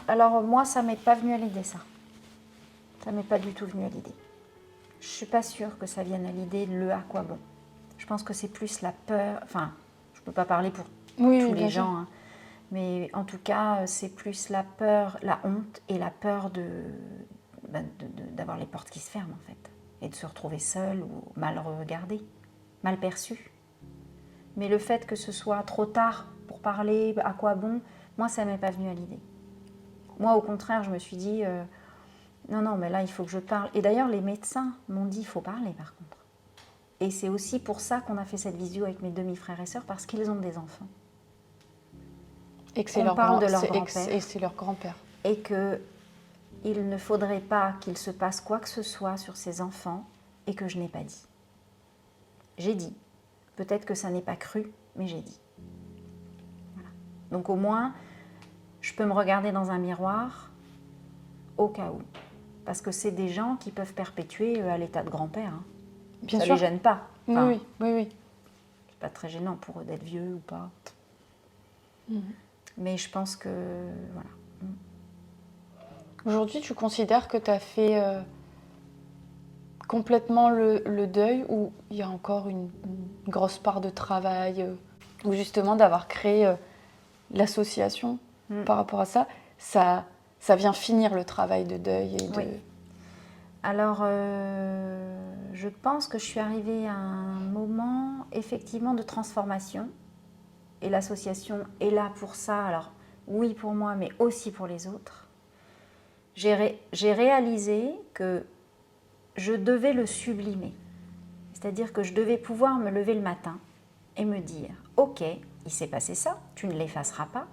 Alors moi, ça m'est pas venu à l'idée, ça. Ça m'est pas du tout venu à l'idée. Je suis pas sûre que ça vienne à l'idée le à quoi bon. Je pense que c'est plus la peur. Enfin, je peux pas parler pour tous les gens, hein, mais en tout cas, c'est plus la peur, la honte et la peur d'avoir les portes qui se ferment en fait, et de se retrouver seule ou mal regardée, mal perçue. Mais le fait que ce soit trop tard pour parler, à quoi bon, moi, ça m'est pas venu à l'idée. Moi, au contraire, je me suis dit, non, mais là, il faut que je parle. Et d'ailleurs, les médecins m'ont dit, il faut parler, par contre. Et c'est aussi pour ça qu'on a fait cette visio avec mes demi-frères et sœurs, parce qu'ils ont des enfants. Et que c'est leur grand-père. Et c'est leur grand-père. Et qu'il ne faudrait pas qu'il se passe quoi que ce soit sur ces enfants et que je n'ai pas dit. J'ai dit. Peut-être que ça n'est pas cru, mais j'ai dit. Voilà. Donc au moins, je peux me regarder dans un miroir au cas où. Parce que c'est des gens qui peuvent perpétuer à l'état de grand-père. Hein. Bien ça sûr. ne les gêne pas. Enfin, oui. C'est pas très gênant pour eux d'être vieux ou pas. Mais je pense que... Voilà. Aujourd'hui, tu considères que tu as fait complètement le deuil, ou il y a encore une grosse part de travail, ou justement d'avoir créé l'association par rapport à ça, ça vient finir le travail de deuil Oui. Alors, je pense que je suis arrivée à un moment effectivement de transformation, et l'association est là pour ça. Alors oui pour moi, mais aussi pour les autres. J'ai réalisé que je devais le sublimer, c'est-à-dire que je devais pouvoir me lever le matin et me dire « Ok, il s'est passé ça, tu ne l'effaceras pas.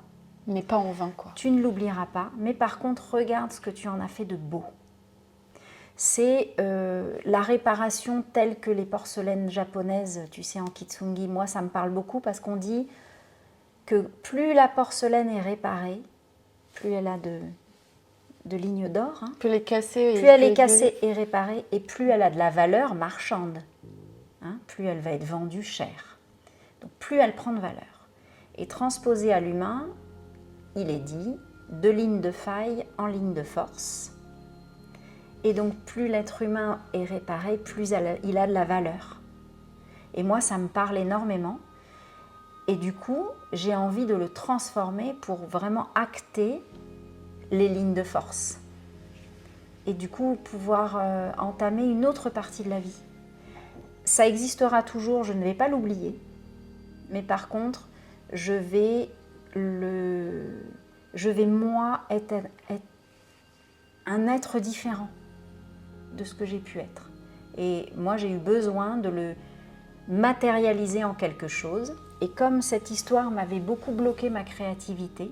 Mais pas en vain, quoi. Tu ne l'oublieras pas, mais par contre, regarde ce que tu en as fait de beau. » C'est la réparation telle que les porcelaines japonaises, tu sais, en kitsungi. Moi, ça me parle beaucoup parce qu'on dit que plus la porcelaine est réparée, plus elle a de lignes d'or. Hein. Plus elle est cassée. Plus elle est cassée et réparée, et plus elle a de la valeur marchande. Hein, plus elle va être vendue cher. Donc plus elle prend de valeur. Et transposée à l'humain, il est dit, de ligne de faille en ligne de force. Et donc plus l'être humain est réparé, plus il a de la valeur. Et moi, ça me parle énormément. Et du coup, j'ai envie de le transformer pour vraiment acter les lignes de force. Et du coup, pouvoir entamer une autre partie de la vie. Ça existera toujours, je ne vais pas l'oublier. Mais par contre, je vais moi être un être différent de ce que j'ai pu être. Et moi, j'ai eu besoin de le matérialiser en quelque chose. Et comme cette histoire m'avait beaucoup bloqué ma créativité,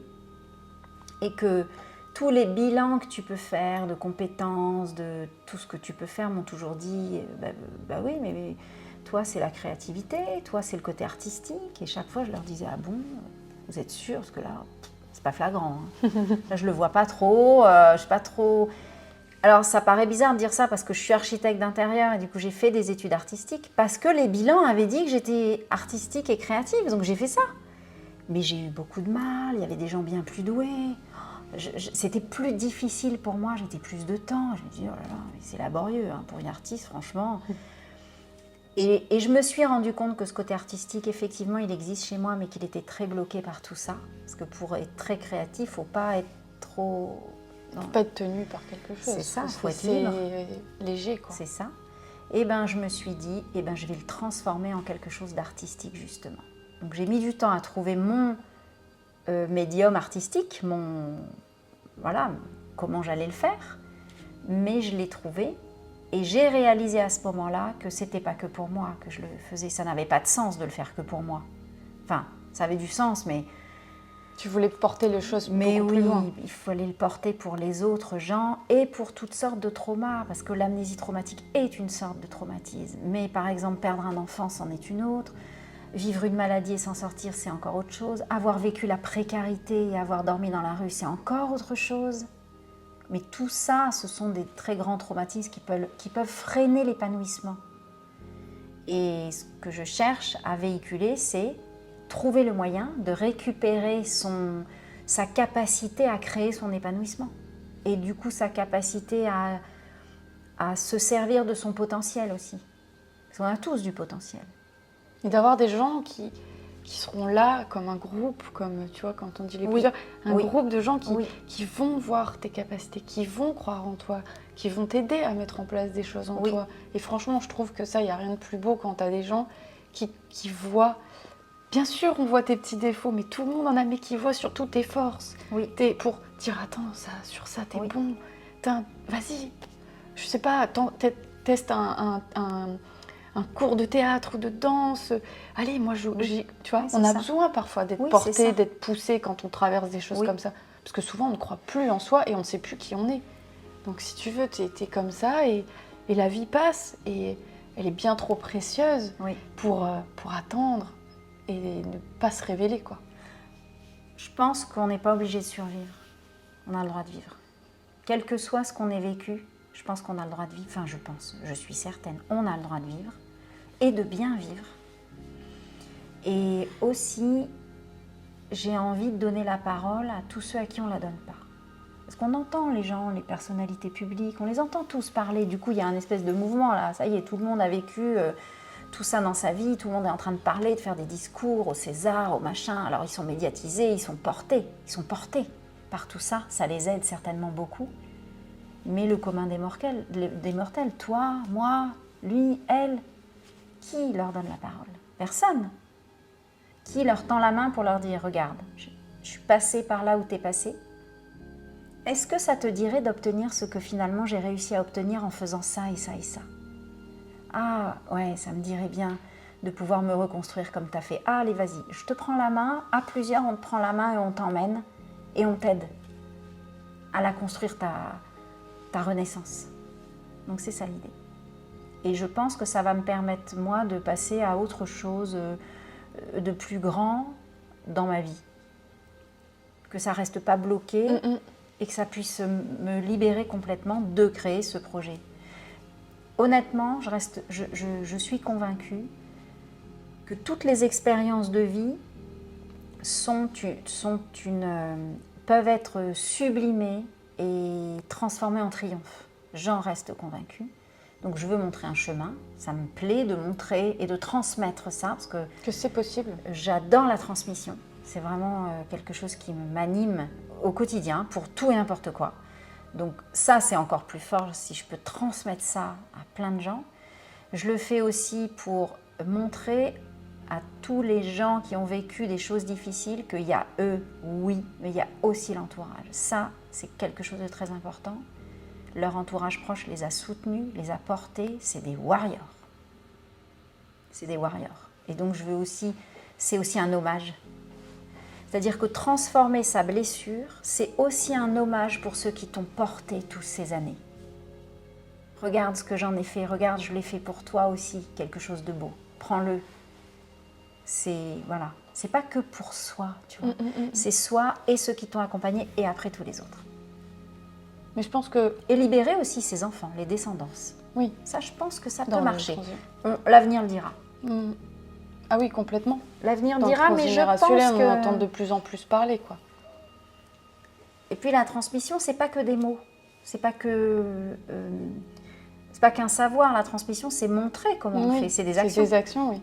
et que tous les bilans que tu peux faire de compétences, de tout ce que tu peux faire m'ont toujours dit bah oui, mais toi c'est la créativité, toi c'est le côté artistique. Et chaque fois je leur disais ah bon, vous êtes sûr? Parce que là, c'est pas flagrant. Hein. Là, je le vois pas trop, je sais pas trop. Alors ça paraît bizarre de dire ça parce que je suis architecte d'intérieur et du coup j'ai fait des études artistiques parce que les bilans avaient dit que j'étais artistique et créative, donc j'ai fait ça. Mais j'ai eu beaucoup de mal, il y avait des gens bien plus doués. C'était plus difficile pour moi, j'étais plus de temps. Je me dis, oh là là, c'est laborieux hein, pour une artiste, franchement. Et je me suis rendu compte que ce côté artistique, effectivement, il existe chez moi, mais qu'il était très bloqué par tout ça. Parce que pour être très créatif, il ne faut pas être trop Faut pas être tenu par quelque chose. C'est ça, faut être c'est libre. léger, quoi. C'est ça. Et ben je me suis dit, je vais le transformer en quelque chose d'artistique, justement. Donc j'ai mis du temps à trouver mon médium artistique, voilà, comment j'allais le faire, mais je l'ai trouvé. Et j'ai réalisé à ce moment-là que c'était pas que pour moi que je le faisais. Ça n'avait pas de sens de le faire que pour moi. Enfin, ça avait du sens, mais... Tu voulais porter les choses Mais beaucoup oui, plus loin. il fallait le porter pour les autres gens et pour toutes sortes de traumas, parce que l'amnésie traumatique est une sorte de traumatisme. Mais par exemple, perdre un enfant, c'en est une autre. Vivre une maladie et s'en sortir, c'est encore autre chose. Avoir vécu la précarité et avoir dormi dans la rue, c'est encore autre chose. Mais tout ça, ce sont des très grands traumatismes qui peuvent freiner l'épanouissement. Et ce que je cherche à véhiculer, c'est trouver le moyen de récupérer sa capacité à créer son épanouissement. Et du coup, sa capacité à se servir de son potentiel aussi. Parce qu'on a tous du potentiel. Et d'avoir des gens qui seront là comme un groupe, comme tu vois, quand on dit les plusieurs, un groupe de gens qui vont voir tes capacités, qui vont croire en toi, qui vont t'aider à mettre en place des choses en toi. Et franchement, je trouve que ça, il n'y a rien de plus beau quand tu as des gens qui voient. Bien sûr, on voit tes petits défauts, mais tout le monde en a, mais qui voit surtout tes forces. Pour dire, attends, sur ça, t'es bon. Vas-y, je sais pas, teste un cours de théâtre ou de danse. Allez, moi, tu vois, on a besoin parfois d'être porté, d'être poussé quand on traverse des choses comme ça. Parce que souvent, on ne croit plus en soi et on ne sait plus qui on est. Donc, si tu veux, t'es comme ça et la vie passe et elle est bien trop précieuse pour attendre et ne pas se révéler, quoi. Je pense qu'on n'est pas obligé de survivre. On a le droit de vivre. Quel que soit ce qu'on ait vécu, je pense qu'on a le droit de vivre. Enfin, je suis certaine, on a le droit de vivre et de bien vivre. Et aussi, j'ai envie de donner la parole à tous ceux à qui on ne la donne pas. Parce qu'on entend les gens, les personnalités publiques, on les entend tous parler. Du coup, il y a un espèce de mouvement là. Ça y est, tout le monde a vécu tout ça dans sa vie. Tout le monde est en train de parler, de faire des discours au César, au machin. Alors, ils sont médiatisés, ils sont portés par tout ça. Ça les aide certainement beaucoup. Mais le commun des mortels, toi, moi, lui, elle, qui leur donne la parole? Personne. Qui leur tend la main pour leur dire, regarde, je suis passée par là où t'es passé. Est-ce que ça te dirait d'obtenir ce que finalement j'ai réussi à obtenir en faisant ça et ça et ça? Ah, ouais, ça me dirait bien de pouvoir me reconstruire comme t'as fait. Ah, allez, vas-y, je te prends la main. À plusieurs, on te prend la main et on t'emmène. Et on t'aide à la construire, ta renaissance. Donc c'est ça l'idée. Et je pense que ça va me permettre, moi, de passer à autre chose de plus grand dans ma vie. Que ça reste pas bloqué et que ça puisse me libérer complètement de créer ce projet. Honnêtement, je suis convaincue que toutes les expériences de vie peuvent être sublimées et transformées en triomphe. J'en reste convaincue. Donc je veux montrer un chemin, ça me plaît de montrer et de transmettre ça, parce que c'est possible. J'adore la transmission, c'est vraiment quelque chose qui m'anime au quotidien, pour tout et n'importe quoi. Donc ça, c'est encore plus fort si je peux transmettre ça à plein de gens. Je le fais aussi pour montrer à tous les gens qui ont vécu des choses difficiles qu'il y a eux, oui, mais il y a aussi l'entourage. Ça, c'est quelque chose de très important. Leur entourage proche les a soutenus, les a portés, c'est des warriors. C'est des warriors. Et donc c'est aussi un hommage. C'est-à-dire que transformer sa blessure, c'est aussi un hommage pour ceux qui t'ont porté toutes ces années. Regarde ce que j'en ai fait, regarde, je l'ai fait pour toi aussi, quelque chose de beau. Prends-le. C'est pas que pour soi, tu vois. C'est soi et ceux qui t'ont accompagné et après tous les autres. Mais je pense que... Et libérer aussi ses enfants, les descendances. Oui. Ça, je pense que ça peut marcher. L'avenir L'avenir le dira. Ah oui, complètement. L'avenir le dira, mais je pense que... on entend de plus en plus parler, quoi. Et puis la transmission, c'est pas que des mots. C'est pas qu'un savoir. La transmission, c'est montrer comment on fait. C'est des actions. C'est des actions, oui.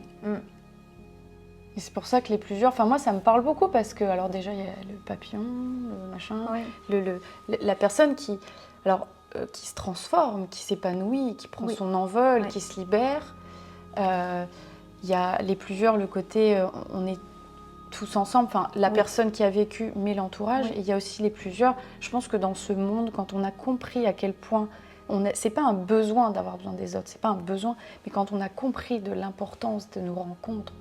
Et c'est pour ça que les plusieurs... Enfin, moi, ça me parle beaucoup parce que, alors déjà, il y a le papillon, le machin, Oui. la personne qui, alors, qui se transforme, qui s'épanouit, qui prend son envol, qui se libère. Il y a les plusieurs, le côté, on est tous ensemble, enfin, la personne qui a vécu, mais l'entourage. Et il y a aussi les plusieurs. Je pense que dans ce monde, quand on a compris à quel point... C'est pas un besoin d'avoir besoin des autres, c'est pas un besoin, mais quand on a compris de l'importance de nos rencontres,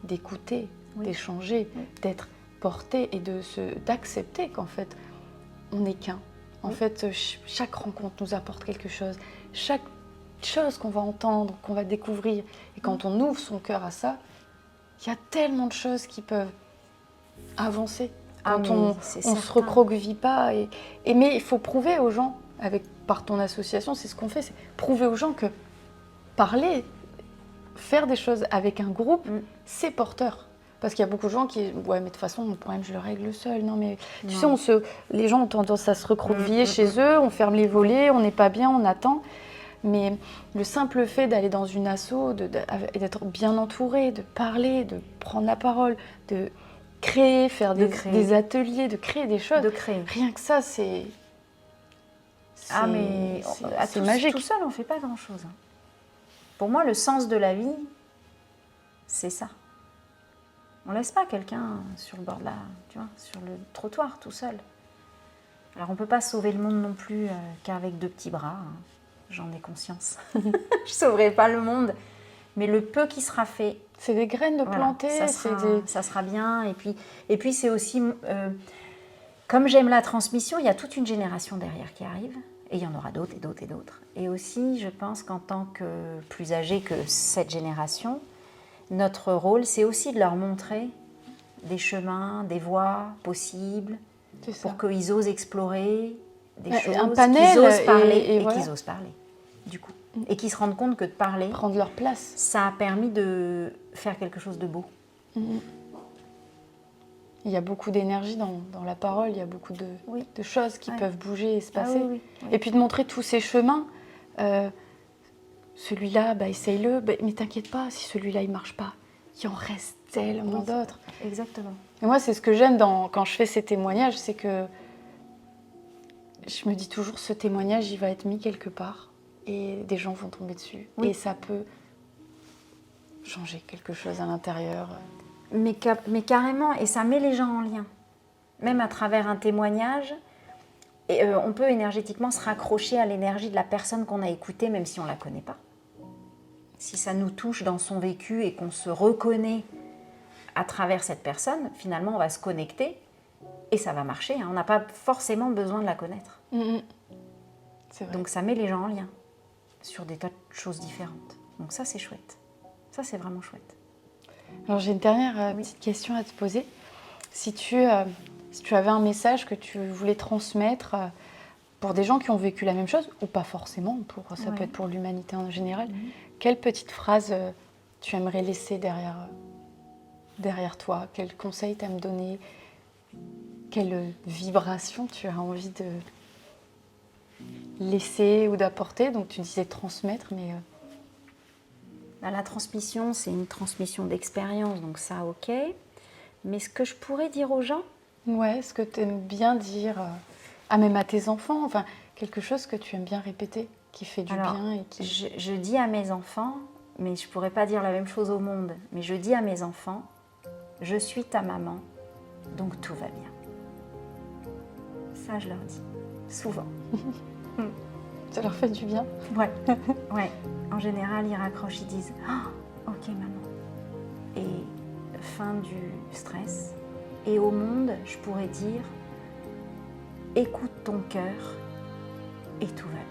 d'écouter, d'échanger, d'être porté et d'accepter qu'en fait, on n'est qu'un. En fait, chaque rencontre nous apporte quelque chose. Chaque chose qu'on va entendre, qu'on va découvrir, et quand on ouvre son cœur à ça, il y a tellement de choses qui peuvent avancer. Quand on se recroqueville pas. Mais il faut prouver aux gens, par ton association, c'est ce qu'on fait, c'est prouver aux gens que parler, faire des choses avec un groupe, c'est porteur. Parce qu'il y a beaucoup de gens qui... Ouais, mais de toute façon, mon problème, je le règle seul. Non, mais tu sais, les gens ont tendance à se recroqueviller chez eux, on ferme les volets, on n'est pas bien, on attend. Mais le simple fait d'aller dans une asso, d'être bien entouré, de parler, de prendre la parole, de créer, faire des ateliers, de créer des choses, rien que ça, c'est magique. Tout seul, on ne fait pas grand-chose. Pour moi, le sens de la vie, c'est ça. On ne laisse pas quelqu'un sur le bord de sur le trottoir, tout seul. Alors, on ne peut pas sauver le monde non plus qu'avec 2 petits bras. Hein. J'en ai conscience. Je ne sauverai pas le monde. Mais le peu qui sera fait... C'est des graines de planter. Ça sera bien. Et puis c'est aussi... comme j'aime la transmission, il y a toute une génération derrière qui arrive. Et il y en aura d'autres et d'autres et d'autres. Et aussi, je pense qu'en tant que plus âgé que cette génération, notre rôle, c'est aussi de leur montrer des chemins, des voies possibles, pour qu'ils osent explorer des choses, qu'ils osent parler et qu'ils osent parler, du coup. Et qu'ils se rendent compte que de parler, prendre leur place, ça a permis de faire quelque chose de beau. Il y a beaucoup d'énergie dans la parole, il y a beaucoup de choses qui peuvent bouger et se passer. Et puis de montrer tous ces chemins. Celui-là, essaye-le, mais t'inquiète pas, si celui-là, il ne marche pas, il en reste tellement d'autres. Exactement. Et moi, c'est ce que j'aime quand je fais ces témoignages, c'est que je me dis toujours, ce témoignage, il va être mis quelque part et des gens vont tomber dessus. Et ça peut changer quelque chose à l'intérieur. Mais carrément, et ça met les gens en lien. Même à travers un témoignage, on peut énergétiquement se raccrocher à l'énergie de la personne qu'on a écoutée, même si on ne la connaît pas. Si ça nous touche dans son vécu et qu'on se reconnaît à travers cette personne, finalement, on va se connecter et ça va marcher. Hein. On n'a pas forcément besoin de la connaître. C'est vrai. Donc ça met les gens en lien sur des tas de choses différentes. Donc ça, c'est chouette. Ça, c'est vraiment chouette. Alors j'ai une dernière petite question à te poser. Si tu avais un message que tu voulais transmettre pour des gens qui ont vécu la même chose, ou pas forcément, ça peut être pour l'humanité en général, quelle petite phrase tu aimerais laisser derrière toi? Quel conseil tu aimes donner? Quelle vibration tu as envie de laisser ou d'apporter? Donc tu disais transmettre, mais... La transmission, c'est une transmission d'expérience, donc ça, ok. Mais ce que je pourrais dire aux gens... Ouais, ce que tu aimes bien dire, même à tes enfants, enfin, quelque chose que tu aimes bien répéter, qui fait du bien et qui... Je dis à mes enfants, mais je ne pourrais pas dire la même chose au monde, mais je dis à mes enfants, je suis ta maman, donc tout va bien. Ça, je leur dis, souvent. Ça leur fait du bien? Ouais. En général, ils raccrochent, ils disent « Ok, maman ». Et fin du stress. Et au monde, je pourrais dire « Écoute ton cœur et tout va bien ».